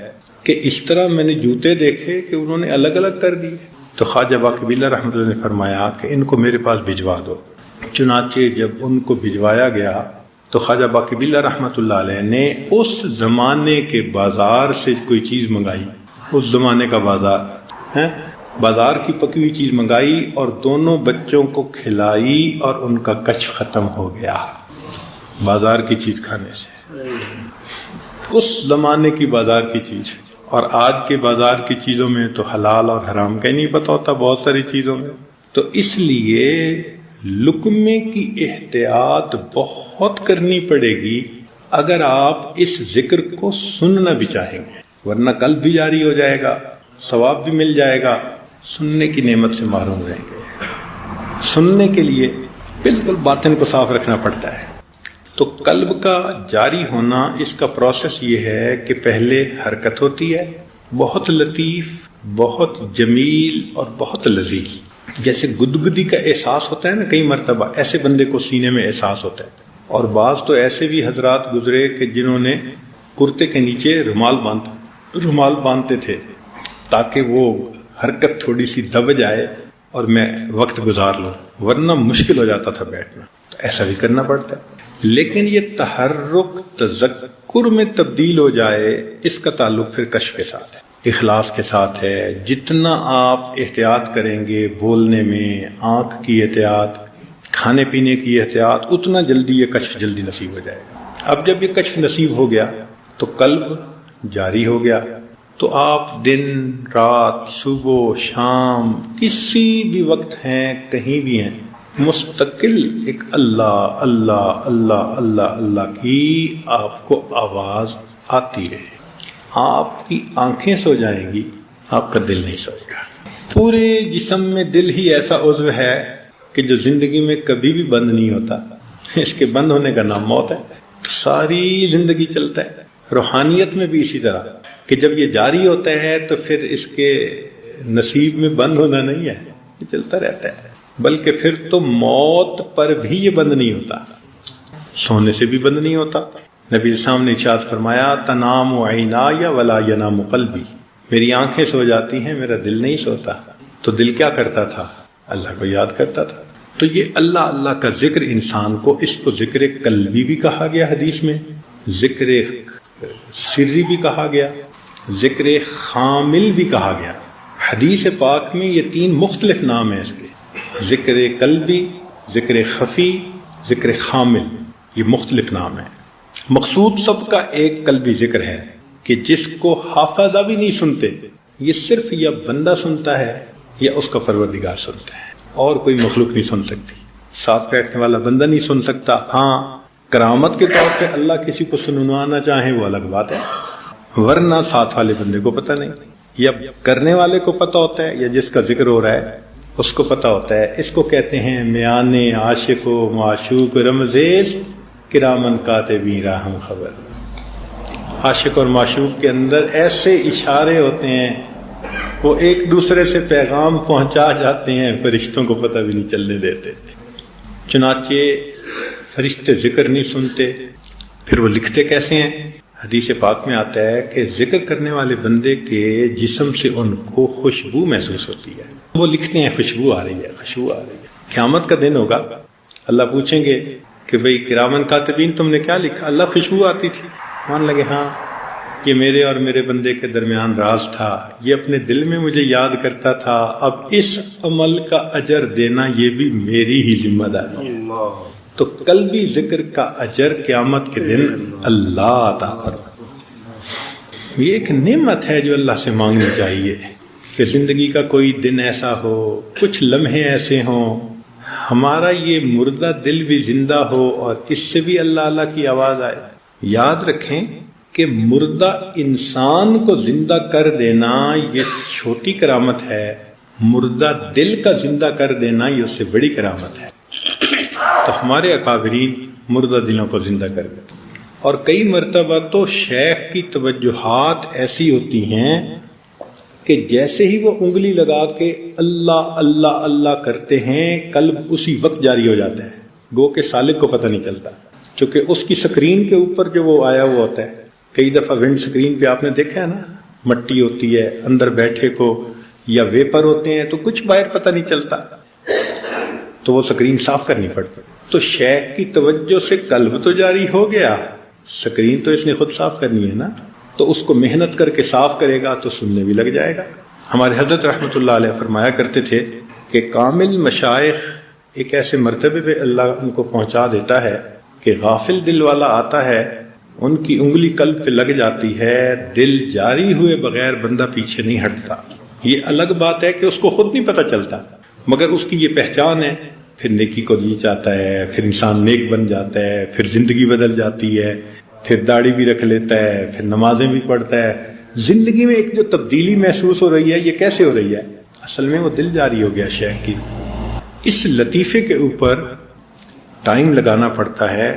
کہ اس طرح میں نے جوتے دیکھے کہ انہوں نے الگ الگ کر دیے. تو خواجہ باقی باللہ رحمۃ اللہ نے فرمایا کہ ان کو میرے پاس بھجوا دو۔ چنانچہ جب ان کو بھجوایا گیا تو خواجہ باقی باللہ رحمۃ اللہ علیہ نے اس زمانے کے بازار سے کوئی چیز منگائی، اس زمانے کا بازار کی پکی ہوئی چیز منگائی اور دونوں بچوں کو کھلائی اور ان کا کچھ ختم ہو گیا بازار کی چیز کھانے سے۔ اس زمانے کی بازار کی چیز، اور آج کے بازار کی چیزوں میں تو حلال اور حرام کا ہی نہیں پتہ ہوتا بہت ساری چیزوں میں۔ تو اس لیے لقمے کی احتیاط بہت کرنی پڑے گی اگر آپ اس ذکر کو سننا بھی چاہیں گے، ورنہ قلب بھی جاری ہو جائے گا، ثواب بھی مل جائے گا، سننے کی نعمت سے محروم رہیں گے۔ سننے کے لیے بالکل باطن کو صاف رکھنا پڑتا ہے۔ تو قلب کا جاری ہونا، اس کا پروسیس یہ ہے کہ پہلے حرکت ہوتی ہے، بہت لطیف، بہت جمیل اور بہت لذیذ، جیسے گدگدی کا احساس ہوتا ہے نا، کئی مرتبہ ایسے بندے کو سینے میں احساس ہوتا ہے۔ اور بعض تو ایسے بھی حضرات گزرے کہ جنہوں نے کرتے کے نیچے رومال باندھتے تھے تاکہ وہ حرکت تھوڑی سی دب جائے اور میں وقت گزار لوں، ورنہ مشکل ہو جاتا تھا بیٹھنا۔ تو ایسا بھی کرنا پڑتا ہے، لیکن یہ تحرک تذکر میں تبدیل ہو جائے، اس کا تعلق پھر کشف کے ساتھ ہے، اخلاص کے ساتھ ہے۔ جتنا آپ احتیاط کریں گے بولنے میں، آنکھ کی احتیاط، کھانے پینے کی احتیاط، اتنا جلدی یہ کشف جلدی نصیب ہو جائے گا۔ اب جب یہ کشف نصیب ہو گیا تو قلب جاری ہو گیا، تو آپ دن رات، صبح شام، کسی بھی وقت ہیں، کہیں بھی ہیں، مستقل ایک اللہ اللہ اللہ اللہ اللہ کی آپ کو آواز آتی رہے۔ آپ کی آنکھیں سو جائیں گی، آپ کا دل نہیں سوئے گا۔ پورے جسم میں دل ہی ایسا عضو ہے کہ جو زندگی میں کبھی بھی بند نہیں ہوتا، اس کے بند ہونے کا نام موت ہے، ساری زندگی چلتا ہے۔ روحانیت میں بھی اسی طرح کہ جب یہ جاری ہوتا ہے تو پھر اس کے نصیب میں بند ہونا نہیں ہے، یہ چلتا رہتا ہے، بلکہ پھر تو موت پر بھی یہ بند نہیں ہوتا، سونے سے بھی بند نہیں ہوتا۔ نبی السلام نے ارشاد فرمایا، تنام عینای ولا ینام قلبی، میری آنکھیں سو جاتی ہیں، میرا دل نہیں سوتا۔ تو دل کیا کرتا تھا؟ اللہ کو یاد کرتا تھا۔ تو یہ اللہ اللہ کا ذکر انسان کو، اس کو ذکر قلبی بھی کہا گیا حدیث میں، ذکر سری بھی کہا گیا، ذکر خامل بھی کہا گیا۔ حدیث پاک میں یہ تین مختلف نام ہیں اس کے، ذکر قلبی، ذکر خفی، ذکر خامل، یہ مختلف نام ہیں۔ مقصود سب کا ایک قلبی ذکر ہے کہ جس کو حافظہ بھی نہیں سنتے، یہ صرف یا بندہ سنتا ہے یا اس کا پروردگار سنتا ہے، اور کوئی مخلوق نہیں سن سکتی۔ ساتھ بیٹھنے والا بندہ نہیں سن سکتا۔ ہاں، کرامت کے طور پہ اللہ کسی کو سنوانا چاہیں وہ الگ بات ہے، ورنہ ساتھ والے بندے کو پتہ نہیں، یا کرنے والے کو پتہ ہوتا ہے، یا جس کا ذکر ہو رہا ہے اس کو پتہ ہوتا ہے۔ اس کو کہتے ہیں میان عاشق و معشوق رمزیز کرامن کاتبین راہم خبر۔ عاشق اور معشوق کے اندر ایسے اشارے ہوتے ہیں، وہ ایک دوسرے سے پیغام پہنچا جاتے ہیں، فرشتوں کو پتہ بھی نہیں چلنے دیتے۔ چنانچہ فرشتے ذکر نہیں سنتے، پھر وہ لکھتے کیسے ہیں؟ حدیث پاک میں آتا ہے کہ ذکر کرنے والے بندے کے جسم سے ان کو خوشبو محسوس ہوتی ہے، وہ لکھتے ہیں خوشبو آ رہی ہے، خوشبو آ رہی ہے۔ قیامت کا دن ہوگا، اللہ پوچھیں گے کہ بھئی کرامن کاتبین تم نے کیا لکھا؟ اللہ خوشبو آتی تھی، مان لگے ہاں یہ میرے اور میرے بندے کے درمیان راز تھا، یہ اپنے دل میں مجھے یاد کرتا تھا، اب اس عمل کا اجر دینا یہ بھی میری ہی ذمہ داری ہے۔ تو قلبی ذکر کا اجر قیامت کے دن اللہ عطا فرمائے۔ یہ ایک نعمت ہے جو اللہ سے مانگنی چاہیے کہ زندگی کا کوئی دن ایسا ہو، کچھ لمحے ایسے ہوں، ہمارا یہ مردہ دل بھی زندہ ہو اور اس سے بھی اللہ اللہ کی آواز آئے۔ یاد رکھیں کہ مردہ انسان کو زندہ کر دینا یہ چھوٹی کرامت ہے، مردہ دل کا زندہ کر دینا یہ اس سے بڑی کرامت ہے۔ تو ہمارے اکابرین مردہ دلوں کو زندہ کر دیتے، اور کئی مرتبہ تو شیخ کی توجہات ایسی ہوتی ہیں کہ جیسے ہی وہ انگلی لگا کے اللہ اللہ اللہ کرتے ہیں، قلب اسی وقت جاری ہو جاتا ہے، گو کہ سالک کو پتہ نہیں چلتا، چونکہ اس کی سکرین کے اوپر جو وہ آیا ہوا ہوتا ہے۔ کئی دفعہ ونڈ سکرین پہ آپ نے دیکھا ہے نا، مٹی ہوتی ہے، اندر بیٹھے کو یا ویپر ہوتے ہیں تو کچھ باہر پتہ نہیں چلتا، تو وہ سکرین صاف کرنی پڑتی. تو شیخ کی توجہ سے قلب تو جاری ہو گیا، سکرین تو اس نے خود صاف کرنی ہے نا، تو اس کو محنت کر کے صاف کرے گا تو سننے بھی لگ جائے گا. ہمارے حضرت رحمۃ اللہ علیہ فرمایا کرتے تھے کہ کامل مشائخ ایک ایسے مرتبے پہ اللہ ان کو پہنچا دیتا ہے کہ غافل دل والا آتا ہے، ان کی انگلی قلب پہ لگ جاتی ہے، دل جاری ہوئے بغیر بندہ پیچھے نہیں ہٹتا. یہ الگ بات ہے کہ اس کو خود نہیں پتہ چلتا، مگر اس کی یہ پہچان ہے. پھر نیکی کو جی چاہتا ہے، پھر انسان نیک بن جاتا ہے، پھر زندگی بدل جاتی ہے، پھر داڑھی بھی رکھ لیتا ہے، پھر نمازیں بھی پڑھتا ہے. زندگی میں ایک جو تبدیلی محسوس ہو رہی ہے، یہ کیسے ہو رہی ہے؟ اصل میں وہ دل جاری ہو گیا شیخ کی. اس لطیفے کے اوپر ٹائم لگانا پڑتا ہے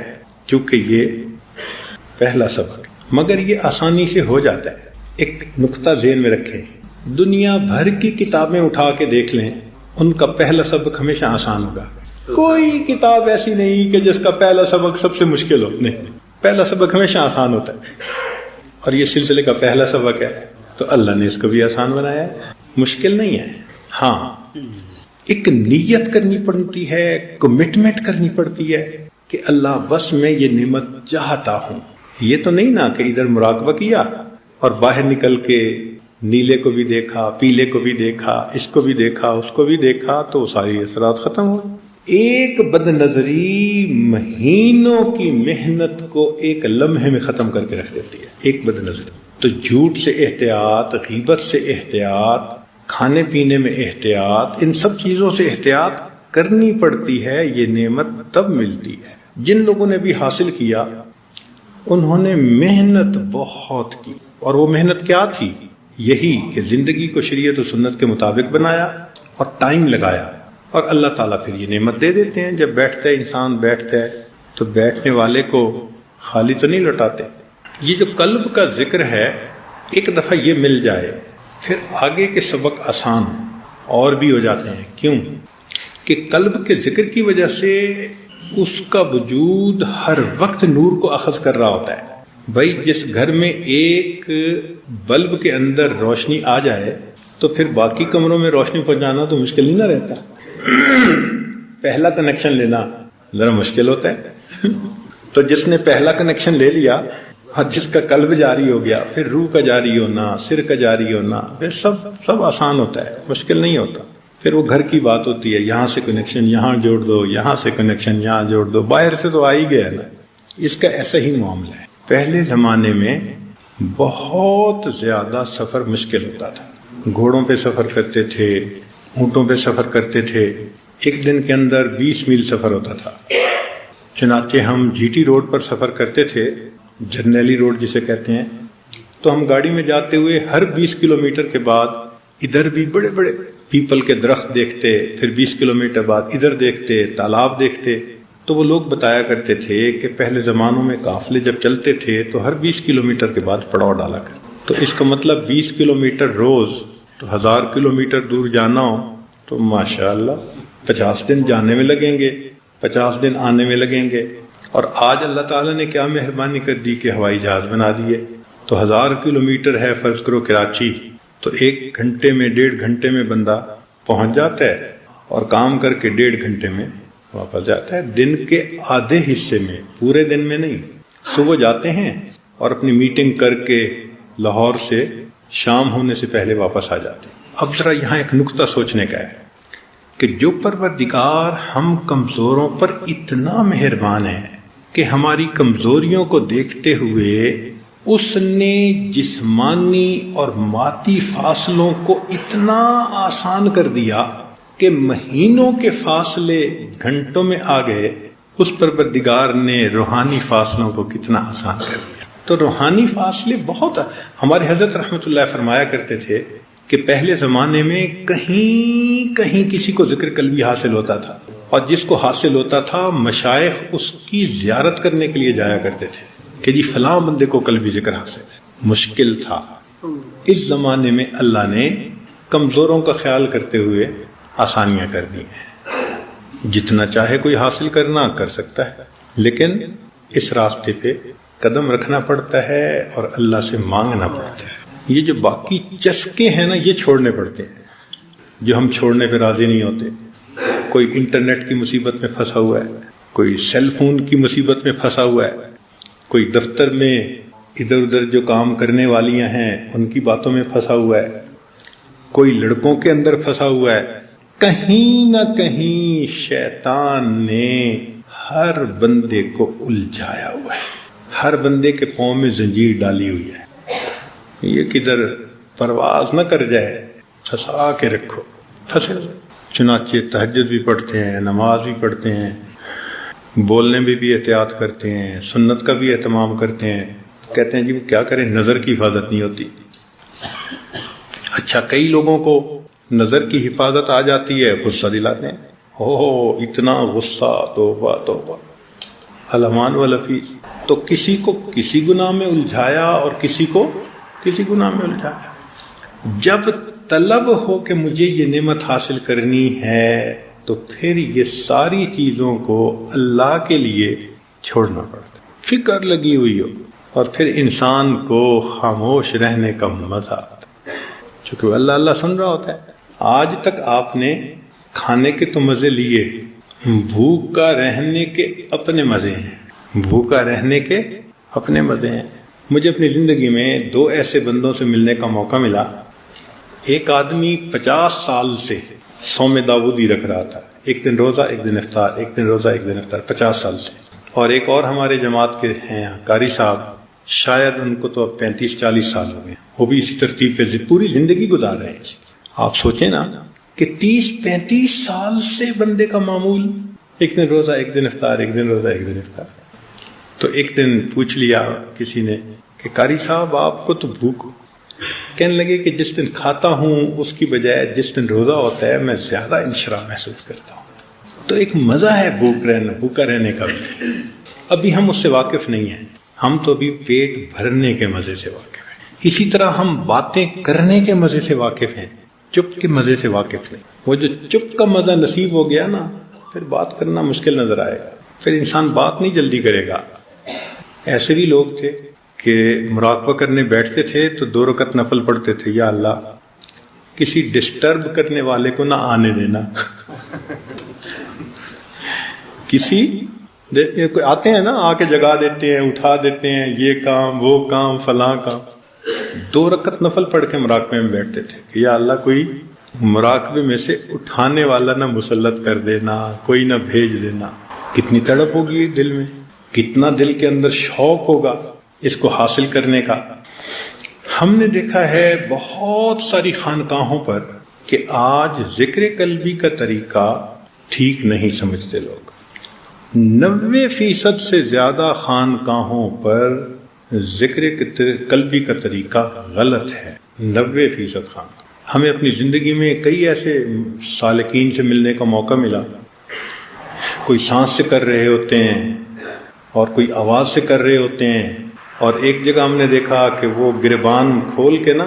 کیونکہ یہ پہلا سبق، مگر یہ آسانی سے ہو جاتا ہے. ایک نقطہ ذہن میں رکھیں، دنیا بھر کی کتابیں اٹھا کے دیکھ لیں، ان کا پہلا سبق ہمیشہ آسان ہوگا. کوئی کتاب ایسی نہیں کہ جس کا پہلا سبق سب سے مشکل ہو. نہیں، پہلا سبق ہمیشہ آسان ہوتا ہے، اور یہ سلسلے کا پہلا سبق ہے تو اللہ نے اس کو بھی آسان بنایا ہے، مشکل نہیں ہے. ہاں، ایک نیت کرنی پڑتی ہے، کمٹمنٹ کرنی پڑتی ہے کہ اللہ بس میں یہ نعمت چاہتا ہوں. یہ تو نہیں نا کہ ادھر مراقبہ کیا اور باہر نکل کے نیلے کو بھی دیکھا، پیلے کو بھی دیکھا، اس کو بھی دیکھا، اس کو بھی دیکھا، تو ساری اثرات ختم ہو. ایک بد نظری مہینوں کی محنت کو ایک لمحے میں ختم کر کے رکھ دیتی ہے، ایک بد نظری. تو جھوٹ سے احتیاط، غیبت سے احتیاط، کھانے پینے میں احتیاط، ان سب چیزوں سے احتیاط کرنی پڑتی ہے. یہ نعمت تب ملتی ہے. جن لوگوں نے بھی حاصل کیا انہوں نے محنت بہت کی، اور وہ محنت کیا تھی؟ یہی کہ زندگی کو شریعت و سنت کے مطابق بنایا اور ٹائم لگایا، اور اللہ تعالیٰ پھر یہ نعمت دے دیتے ہیں. جب بیٹھتا ہے انسان، بیٹھتا ہے تو بیٹھنے والے کو خالی تو نہیں لوٹاتے. یہ جو قلب کا ذکر ہے، ایک دفعہ یہ مل جائے پھر آگے کے سبق آسان اور بھی ہو جاتے ہیں. کیوں؟ کہ قلب کے ذکر کی وجہ سے اس کا وجود ہر وقت نور کو اخذ کر رہا ہوتا ہے. بھائی جس گھر میں ایک بلب کے اندر روشنی آ جائے تو پھر باقی کمروں میں روشنی پہنچانا تو مشکل نہیں نہ رہتا. پہلا کنیکشن لینا ذرا مشکل ہوتا ہے. تو جس نے پہلا کنیکشن لے لیا اور جس کا قلب جاری ہو گیا، پھر روح کا جاری ہونا، سر کا جاری ہونا، پھر سب آسان ہوتا ہے، مشکل نہیں ہوتا. پھر وہ گھر کی بات ہوتی ہے، یہاں سے کنیکشن یہاں جوڑ دو، یہاں سے کنیکشن یہاں جوڑ دو، باہر سے تو آ ہی گیا نا. اس کا ایسا ہی معاملہ ہے. پہلے زمانے میں بہت زیادہ سفر مشکل ہوتا تھا. گھوڑوں پہ سفر کرتے تھے، اونٹوں پہ سفر کرتے تھے. ایک دن کے اندر 20 میل سفر ہوتا تھا. چنانچہ ہم جی ٹی روڈ پر سفر کرتے تھے، جرنیلی روڈ جسے کہتے ہیں. تو ہم گاڑی میں جاتے ہوئے ہر 20 کلومیٹر کے بعد ادھر بھی بڑے بڑے پیپل کے درخت دیکھتے، پھر 20 کلومیٹر بعد ادھر دیکھتے، تالاب دیکھتے. تو وہ لوگ بتایا کرتے تھے کہ پہلے زمانوں میں قافلے جب چلتے تھے تو ہر 20 کلومیٹر کے بعد پڑاؤ ڈالا کرتے. تو اس کا مطلب 20 کلومیٹر روز، تو 1000 کلومیٹر دور جانا ہو تو ماشاءاللہ 50 دن جانے میں لگیں گے، 50 دن آنے میں لگیں گے. اور آج اللہ تعالیٰ نے کیا مہربانی کر دی کہ ہوائی جہاز بنا دیے. تو 1000 کلومیٹر ہے فرض کرو کراچی، تو 1 گھنٹے میں 1.5 گھنٹے میں بندہ پہنچ جاتا ہے، اور کام کر کے 1.5 گھنٹے میں واپس جاتا ہے. دن کے آدھے حصے میں، پورے دن میں نہیں. صبح جاتے ہیں اور اپنی میٹنگ کر کے لاہور سے شام ہونے سے پہلے واپس آ جاتے ہیں. اب ذرا یہاں ایک نقطہ سوچنے کا ہے کہ جو پروردگار ہم کمزوروں پر اتنا مہربان ہے کہ ہماری کمزوریوں کو دیکھتے ہوئے اس نے جسمانی اور مادی فاصلوں کو اتنا آسان کر دیا کہ مہینوں کے فاصلے گھنٹوں میں آ گئے. اس پروردگار نے روحانی فاصلوں کو کتنا آسان کر دیا. تو روحانی فاصلے بہت، ہمارے حضرت رحمۃ اللہ فرمایا کرتے تھے کہ پہلے زمانے میں کہیں کہیں کسی کو ذکر قلبی حاصل ہوتا تھا، اور جس کو حاصل ہوتا تھا مشائخ اس کی زیارت کرنے کے لیے جایا کرتے تھے کہ جی فلاں بندے کو قلبی ذکر حاصل ہے. مشکل تھا. اس زمانے میں اللہ نے کمزوروں کا خیال کرتے ہوئے آسانیاں کر دی ہیں. جتنا چاہے کوئی حاصل کرنا کر سکتا ہے، لیکن اس راستے پہ قدم رکھنا پڑتا ہے اور اللہ سے مانگنا پڑتا ہے. یہ جو باقی چسکے ہیں نا، یہ چھوڑنے پڑتے ہیں. جو ہم چھوڑنے پہ راضی نہیں ہوتے. کوئی انٹرنیٹ کی مصیبت میں پھنسا ہوا ہے, کوئی سیل فون کی مصیبت میں پھنسا ہوا ہے, کوئی دفتر میں ادھر ادھر جو کام کرنے والیاں ہیں ان کی باتوں میں پھنسا ہوا ہے, کوئی لڑکوں کے اندر پھنسا ہوا ہے. کہیں نہ کہیں شیطان نے ہر بندے کو الجھایا ہوا ہے, ہر بندے کے پاؤں میں زنجیر ڈالی ہوئی ہے. یہ کدھر پرواز نہ کر جائے, پھنسا کے رکھو, پھنسے ہوئے. چنانچہ تہجد بھی پڑھتے ہیں, نماز بھی پڑھتے ہیں, بولنے میں بھی احتیاط کرتے ہیں, سنت کا بھی اہتمام کرتے ہیں. کہتے ہیں جی وہ کیا کریں, نظر کی حفاظت نہیں ہوتی. اچھا, کئی لوگوں کو نظر کی حفاظت آ جاتی ہے, غصہ دلاتے ہیں, اتنا غصہ, توبہ توبہ, الامان والافیز. تو کسی کو کسی گناہ میں الجھایا اور کسی کو کسی گناہ میں الجھایا. جب طلب ہو کہ مجھے یہ نعمت حاصل کرنی ہے تو پھر یہ ساری چیزوں کو اللہ کے لیے چھوڑنا پڑتا. فکر لگی ہوئی ہو اور پھر انسان کو خاموش رہنے کا مزہ آتا ہے, چونکہ وہ اللہ اللہ سن رہا ہوتا ہے. آج تک آپ نے کھانے کے تو مزے لیے, بھوکا رہنے کے اپنے مزے ہیں, بھوکا رہنے کے اپنے مزے ہیں. مجھے اپنی زندگی میں 2 ایسے بندوں سے ملنے کا موقع ملا. ایک آدمی 50 سال سے صوم داؤدی رکھ رہا تھا, ایک دن روزہ ایک دن افطار, ایک دن روزہ ایک دن افطار, 50 سال سے. اور ایک اور ہمارے جماعت کے ہیں قاری صاحب, شاید ان کو تو اب 35-40 سال ہو گئے, وہ بھی اسی ترتیب پہ پوری زندگی گزار رہے ہیں. آپ سوچیں نا کہ 30-35 سال سے بندے کا معمول ایک دن روزہ ایک دن افطار, ایک دن روزہ ایک دن افطار. تو ایک دن پوچھ لیا کسی نے کہ قاری صاحب آپ کو تو بھوک. کہنے لگے کہ جس دن کھاتا ہوں اس کی بجائے جس دن روزہ ہوتا ہے میں زیادہ انشراح محسوس کرتا ہوں. تو ایک مزہ ہے بھوکا رہنے کا بھی. ابھی ہم اس سے واقف نہیں ہیں, ہم تو ابھی پیٹ بھرنے کے مزے سے واقف ہیں. اسی طرح ہم باتیں کرنے کے مزے سے واقف ہیں, چپ کے مزے سے واقف نہیں. وہ جو چپ کا مزہ نصیب ہو گیا نا, پھر بات کرنا مشکل نظر آئے گا, پھر انسان بات نہیں جلدی کرے گا. ایسے بھی لوگ تھے کہ مراقبہ کرنے بیٹھتے تھے تو 2 رکعت نفل پڑھتے تھے, یا اللہ کسی ڈسٹرب کرنے والے کو نہ آنے دینا. کسی آتے ہیں نا, آ کے جگا دیتے ہیں, اٹھا دیتے ہیں, یہ کام وہ کام فلاں کام. 2 رکعت نفل پڑھ کے مراقبے میں بیٹھتے تھے کہ یا اللہ کوئی مراقبے میں سے اٹھانے والا نہ مسلط کر دینا, کوئی نہ بھیج دینا. کتنی تڑپ ہوگی دل میں, کتنا دل کے اندر شوق ہوگا اس کو حاصل کرنے کا. ہم نے دیکھا ہے بہت ساری خانقاہوں پر کہ آج ذکر قلبی کا طریقہ ٹھیک نہیں سمجھتے لوگ. 90% سے زیادہ خانقاہوں پر ذکر قلبی کا طریقہ غلط ہے. 90% خانقاہ. ہمیں اپنی زندگی میں کئی ایسے سالکین سے ملنے کا موقع ملا, کوئی سانس سے کر رہے ہوتے ہیں اور کوئی آواز سے کر رہے ہوتے ہیں. اور ایک جگہ ہم نے دیکھا کہ وہ گریبان کھول کے نا,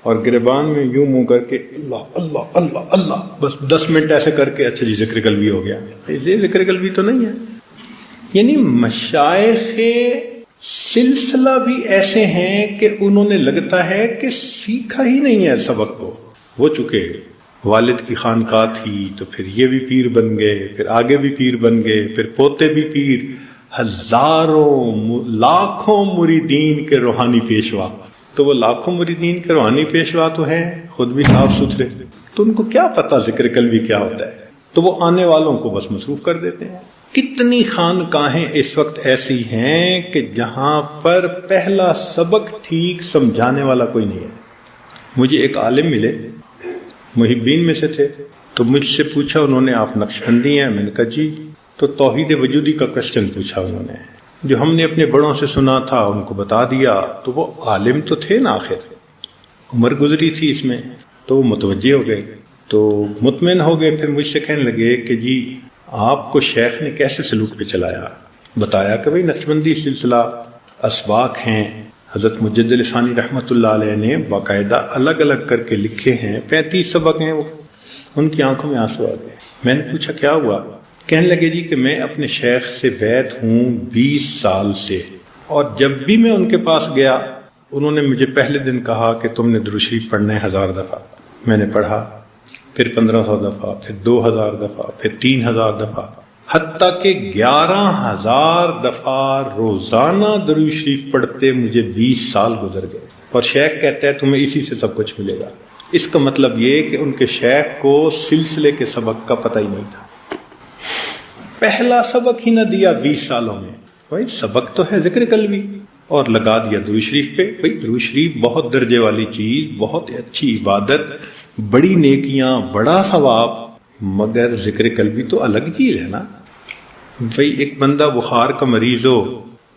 اور گریبان میں یوں منہ کر کے اللہ اللہ اللہ اللہ, بس 10 منٹ ایسے کر کے اچھا جی ذکر قلبی ہو گیا. یہ ذکر قلبی تو نہیں ہے. یعنی مشائخ سلسلہ بھی ایسے ہیں کہ انہوں نے لگتا ہے کہ سیکھا ہی نہیں ہے سبق کو. وہ چکے والد کی خانقاہ تھی تو پھر یہ بھی پیر بن گئے, پھر آگے بھی پیر بن گئے, پھر پوتے بھی پیر, ہزاروں لاکھوں مریدین کے روحانی پیشوا. تو وہ لاکھوں مریدین کے روحانی پیشوا تو ہیں خود بھی صاف ستھرے, تو ان کو کیا پتا ذکر قلبی کیا ہوتا ہے, تو وہ آنے والوں کو بس مصروف کر دیتے ہیں. کتنی خانقاہیں اس وقت ایسی ہیں کہ جہاں پر پہلا سبق ٹھیک سمجھانے والا کوئی نہیں ہے. مجھے ایک عالم ملے, محبین میں سے تھے, تو مجھ سے پوچھا انہوں نے آپ نقشبندی ہیں؟ میں نے کہا جی. تو توحید وجودی کا کوشچن پوچھا انہوں نے, جو ہم نے اپنے بڑوں سے سنا تھا ان کو بتا دیا. تو وہ عالم تو تھے نا, آخر عمر گزری تھی اس میں, تو وہ متوجہ ہو گئے, تو مطمئن ہو گئے. پھر مجھ سے کہنے لگے کہ جی آپ کو شیخ نے کیسے سلوک پہ چلایا؟ بتایا کہ بھئی نقشبندی سلسلہ اسباق ہیں, حضرت مجد لسانی رحمۃ اللہ علیہ نے باقاعدہ الگ الگ کر کے لکھے ہیں, 35 سبق ہیں. وہ ان کی آنکھوں میں آنسو آ گئے. میں نے پوچھا کیا ہوا؟ کہنے لگے جی کہ میں اپنے شیخ سے بیعت ہوں 20 سال سے, اور جب بھی میں ان کے پاس گیا انہوں نے مجھے پہلے دن کہا کہ تم نے درود شریف پڑھنا ہے 1000 دفعہ. میں نے پڑھا, پھر 1500 دفعہ، پھر 2000 دفعہ، پھر 3000 دفعہ، حتیٰ کہ 11000 دفعہ روزانہ درود شریف پڑھتے مجھے 20 سال گزر گئے. اور شیخ کہتا ہے تمہیں اسی سے سب کچھ ملے گا. اس کا مطلب یہ کہ ان کے شیخ کو سلسلے کے سبق کا پتہ ہی نہیں تھا. پہلا سبق ہی نہ دیا 20 سالوں میں. بھائی سبق تو ہے ذکر قلبی، اور لگا دیا درود شریف پہ. بھائی درود شریف بہت درجے والی چیز، بہت اچھی عبادت، بڑی نیکیاں، بڑا ثواب، مگر ذکر قلبی تو الگ چیز ہے نا. بھائی ایک بندہ بخار کا مریض ہو،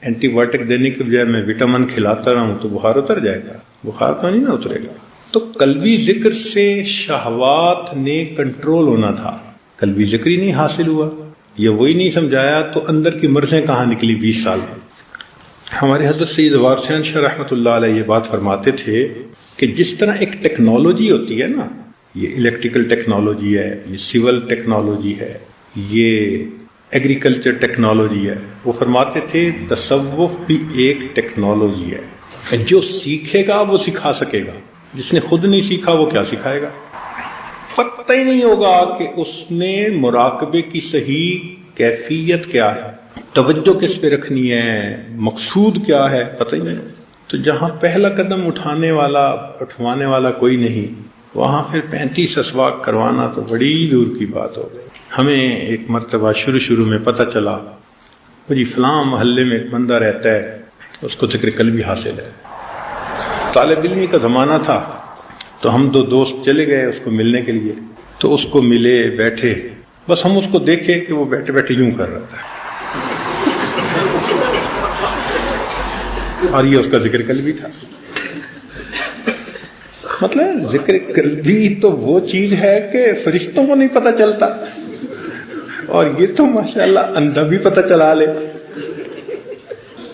اینٹی بایوٹک دینے کے بجائے میں وٹامن کھلاتا رہا ہوں تو بخار اتر جائے گا؟ بخار تو نہیں نہ اترے گا. تو قلبی ذکر سے شہوات نے کنٹرول ہونا تھا، قلبی ذکر ہی نہیں حاصل ہوا، یہ وہی نہیں سمجھایا، تو اندر کی مرضیں کہاں نکلی 20 سال میں. ہمارے حضرت سید وار حسین شاہ رحمۃ اللہ علیہ یہ بات فرماتے تھے کہ جس طرح ایک ٹیکنالوجی ہوتی ہے نا، یہ الیکٹریکل ٹیکنالوجی ہے، یہ سول ٹیکنالوجی ہے، یہ ایگریکلچر ٹیکنالوجی ہے، وہ فرماتے تھے تصوف بھی ایک ٹیکنالوجی ہے. جو سیکھے گا وہ سکھا سکے گا، جس نے خود نہیں سیکھا وہ کیا سکھائے گا؟ پتہ ہی نہیں ہوگا کہ اس نے مراقبے کی صحیح کیفیت کیا ہے، توجہ کس پہ رکھنی ہے، مقصود کیا ہے، پتہ ہی نہیں. تو جہاں پہلا قدم اٹھوانے والا کوئی نہیں، وہاں پھر 35 اسواق کروانا تو بڑی دور کی بات ہو گئی. ہمیں ایک مرتبہ شروع میں پتہ چلا جی فلاں محلے میں ایک بندہ رہتا ہے، اس کو ذکر قلبی حاصل ہے. طالب علمی کا زمانہ تھا، تو ہم 2 دوست چلے گئے اس کو ملنے کے لیے. تو اس کو ملے، بیٹھے، بس ہم اس کو دیکھے کہ وہ بیٹھے بیٹھے یوں کر رہا تھا، اور یہ اس کا ذکر قلبی تھا. مطلب ذکر قلبی تو وہ چیز ہے کہ فرشتوں کو نہیں پتہ چلتا، اور یہ تو ماشاءاللہ اندھا بھی پتہ چلا لے.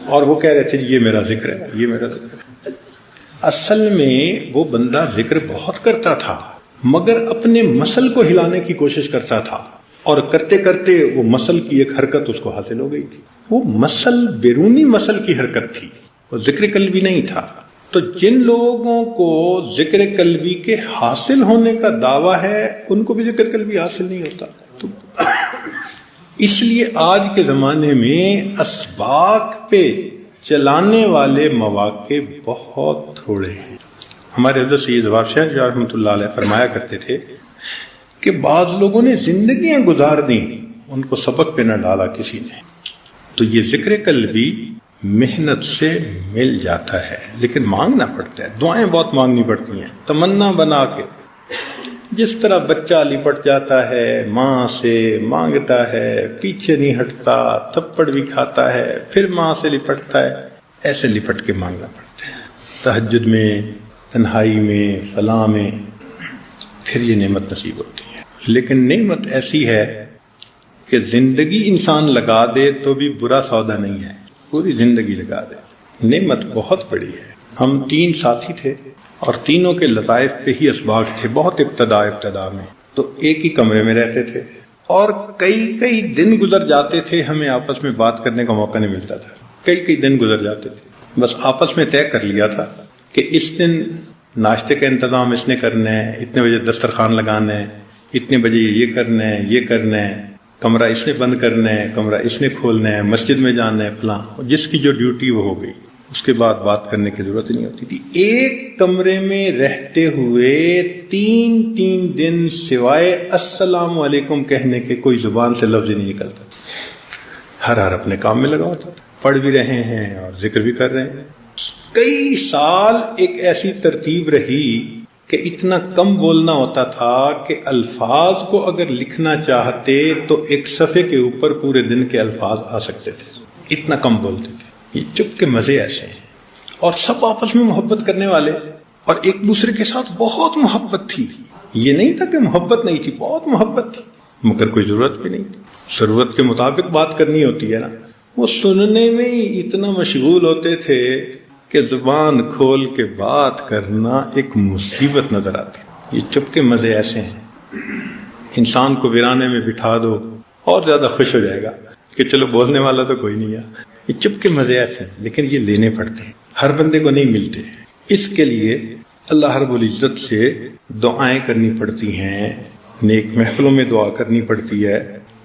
اور وہ کہہ رہے تھے یہ میرا ذکر ہے، یہ میرا ذکر ہے. اصل میں وہ بندہ ذکر بہت کرتا تھا، مگر اپنے مسل کو ہلانے کی کوشش کرتا تھا، اور کرتے کرتے وہ مسل کی ایک حرکت اس کو حاصل ہو گئی تھی. وہ مسل بیرونی مسل کی حرکت تھی، وہ ذکر قلبی نہیں تھا. تو جن لوگوں کو ذکر قلبی کے حاصل ہونے کا دعویٰ ہے ان کو بھی ذکر قلبی حاصل نہیں ہوتا. تو اس لیے آج کے زمانے میں اسباق پہ چلانے والے مواقع بہت تھوڑے ہیں. ہمارے حضرت سید وار حسین شاہ رحمۃ اللہ علیہ فرمایا کرتے تھے کہ بعض لوگوں نے زندگیاں گزار دیں، ان کو سبق پہ نہ ڈالا کسی نے. تو یہ ذکر قلبی محنت سے مل جاتا ہے، لیکن مانگنا پڑتا ہے، دعائیں بہت مانگنی پڑتی ہیں. تمنا بنا کے جس طرح بچہ لپٹ جاتا ہے ماں سے، مانگتا ہے، پیچھے نہیں ہٹتا، تھپڑ بھی کھاتا ہے، پھر ماں سے لپٹتا ہے، ایسے لپٹ کے مانگنا پڑتا ہے. تہجد میں، تنہائی میں، فلاں میں، پھر یہ نعمت نصیب ہوتی ہے. لیکن نعمت ایسی ہے کہ زندگی انسان لگا دے تو بھی برا سودا نہیں ہے، پوری زندگی لگا دے. نعمت بہت بڑی ہے. ہم 3 ساتھی تھے اور تینوں کے لطائف پہ ہی اسباق تھے. بہت ابتدا میں تو ایک ہی کمرے میں رہتے تھے، اور کئی دن گزر جاتے تھے، ہمیں آپس میں بات کرنے کا موقع نہیں ملتا تھا. کئی دن گزر جاتے تھے. بس آپس میں طے کر لیا تھا کہ اس دن ناشتے کا انتظام اس نے کرنا ہے، اتنے بجے دسترخوان لگانا ہے، اتنے بجے یہ کرنا ہے، یہ کرنا ہے، کمرہ اس نے بند کرنا ہے، کمرہ اس نے کھولنا ہے، مسجد میں جانا ہے، فلاں. جس کی جو ڈیوٹی وہ ہو گئی، اس کے بعد بات کرنے کی ضرورت نہیں ہوتی تھی. ایک کمرے میں رہتے ہوئے 3 دن سوائے السلام علیکم کہنے کے کوئی زبان سے لفظ نہیں نکلتا تھا. ہر اپنے کام میں لگا ہوتا تھا، پڑھ بھی رہے ہیں اور ذکر بھی کر رہے ہیں. کئی سال ایک ایسی ترتیب رہی کہ اتنا کم بولنا ہوتا تھا کہ الفاظ کو اگر لکھنا چاہتے تو ایک صفحے کے اوپر پورے دن کے الفاظ آ سکتے تھے، اتنا کم بولتے تھے. یہ چپ کے مزے ایسے ہیں. اور سب آپس میں محبت کرنے والے، اور ایک دوسرے کے ساتھ بہت محبت تھی. یہ نہیں تھا کہ محبت نہیں تھی، بہت محبت تھی، مگر کوئی ضرورت بھی نہیں تھی. ضرورت کے مطابق بات کرنی ہوتی ہے نا. وہ سننے میں ہی اتنا مشغول ہوتے تھے کہ زبان کھول کے بات کرنا ایک مصیبت نظر آتی. یہ چپ کے مزے ایسے ہیں، انسان کو ویرانے میں بٹھا دو اور زیادہ خوش ہو جائے گا کہ چلو بولنے والا تو کوئی نہیں ہے. یہ چپ کے مزے ایسے ہیں، لیکن یہ لینے پڑتے ہیں، ہر بندے کو نہیں ملتے. اس کے لیے اللہ رب العزت سے دعائیں کرنی پڑتی ہیں، نیک محفلوں میں دعا کرنی پڑتی ہے،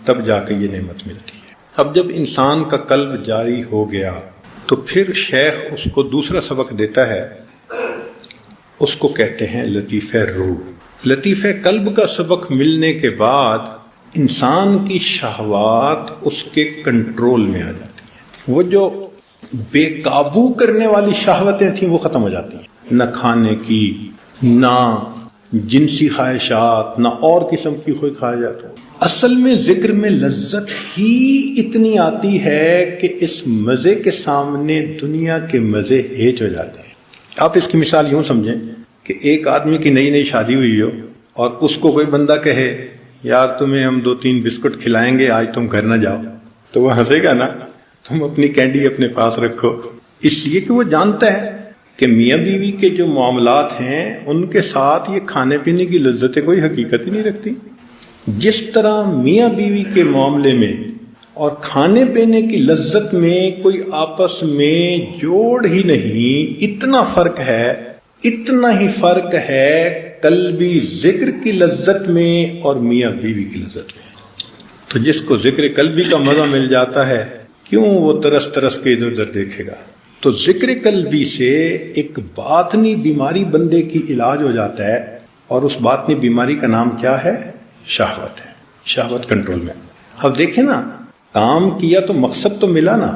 تب جا کے یہ نعمت ملتی ہے۔ اب جب انسان کا قلب جاری ہو گیا تو پھر شیخ اس کو دوسرا سبق دیتا ہے، اس کو کہتے ہیں لطیفہ روح۔ لطیفہ قلب کا سبق ملنے کے بعد انسان کی شہوات اس کے کنٹرول میں آ جاتی ہیں، وہ جو بے قابو کرنے والی شہوتیں تھیں وہ ختم ہو جاتی ہیں، نہ کھانے کی، نہ جنسی خواہشات، نہ اور قسم کی کوئی خواہشات۔ اصل میں ذکر میں لذت ہی اتنی آتی ہے کہ اس مزے کے سامنے دنیا کے مزے ہیچ ہو جاتے ہیں۔ آپ اس کی مثال یوں سمجھیں کہ ایک آدمی کی نئی نئی شادی ہوئی ہو اور اس کو کوئی بندہ کہے یار تمہیں ہم 2-3 بسکٹ کھلائیں گے، آج تم گھر نہ جاؤ، تو وہ ہنسے گا نا، تم اپنی کینڈی اپنے پاس رکھو، اس لیے کہ وہ جانتا ہے کہ میاں بیوی کے جو معاملات ہیں ان کے ساتھ یہ کھانے پینے کی لذتیں کوئی حقیقت ہی نہیں رکھتی۔ جس طرح میاں بیوی کے معاملے میں اور کھانے پینے کی لذت میں کوئی آپس میں جوڑ ہی نہیں، اتنا فرق ہے، اتنا ہی فرق ہے قلبی ذکر کی لذت میں اور میاں بیوی کی لذت میں۔ تو جس کو ذکر قلبی کا مزہ مل جاتا ہے کیوں وہ ترس ترس کے ادھر ادھر دیکھے گا؟ تو ذکر قلبی سے ایک باطنی بیماری بندے کی علاج ہو جاتا ہے، اور اس باطنی بیماری کا نام کیا ہے؟ شہوت ہے، شہوت کنٹرول میں۔ اب دیکھیں نا، کام کیا تو مقصد تو ملا نا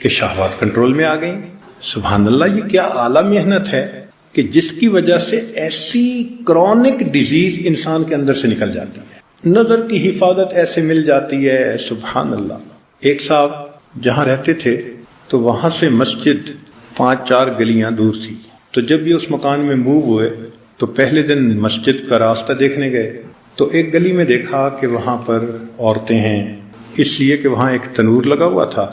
کہ شہوات کنٹرول میں آ گئی۔ سبحان اللہ، یہ کیا اعلیٰ محنت ہے کہ جس کی وجہ سے ایسی کرونک ڈیزیز انسان کے اندر سے نکل جاتی ہے، نظر کی حفاظت ایسے مل جاتی ہے۔ سبحان اللہ، ایک صاحب جہاں رہتے تھے تو وہاں سے مسجد 5-4 گلیاں دور تھی، تو جب یہ اس مکان میں موو ہوئے تو پہلے دن مسجد کا راستہ دیکھنے گئے تو ایک گلی میں دیکھا کہ وہاں پر عورتیں ہیں، اس لیے کہ وہاں ایک تنور لگا ہوا تھا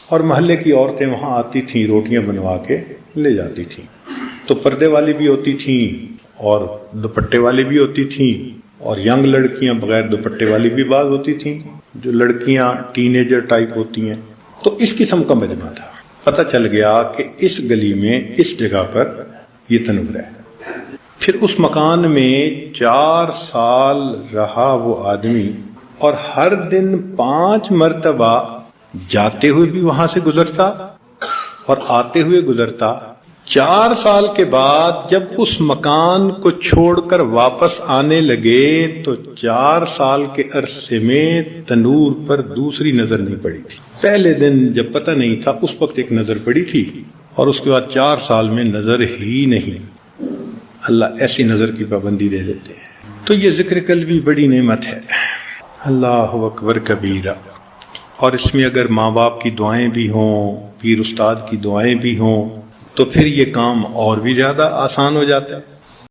اور محلے کی عورتیں وہاں آتی تھیں، روٹیاں بنوا کے لے جاتی تھیں۔ تو پردے والی بھی ہوتی تھیں اور دوپٹے والی بھی ہوتی تھیں، اور ینگ لڑکیاں بغیر دوپٹے والی بھی بعض ہوتی تھیں، جو لڑکیاں ٹین ایجر ٹائپ ہوتی ہیں۔ تو اس قسم کا مجمع تھا۔ پتہ چل گیا کہ اس گلی میں اس جگہ پر یہ تنور ہے۔ پھر اس مکان میں 4 سال رہا وہ آدمی، اور ہر دن 5 مرتبہ جاتے ہوئے بھی وہاں سے گزرتا اور آتے ہوئے گزرتا۔ 4 سال کے بعد جب اس مکان کو چھوڑ کر واپس آنے لگے تو 4 سال کے عرصے میں تنور پر دوسری نظر نہیں پڑی تھی۔ پہلے دن جب پتہ نہیں تھا اس وقت ایک نظر پڑی تھی، اور اس کے بعد 4 سال میں نظر ہی نہیں۔ اللہ ایسی نظر کی پابندی دے دیتے ہیں۔ تو یہ ذکر قلبی بڑی نعمت ہے، اللہ اکبر کبیرہ۔ اور اس میں اگر ماں باپ کی دعائیں بھی ہوں، پیر استاد کی دعائیں بھی ہوں، تو پھر یہ کام اور بھی زیادہ آسان ہو جاتا ہے۔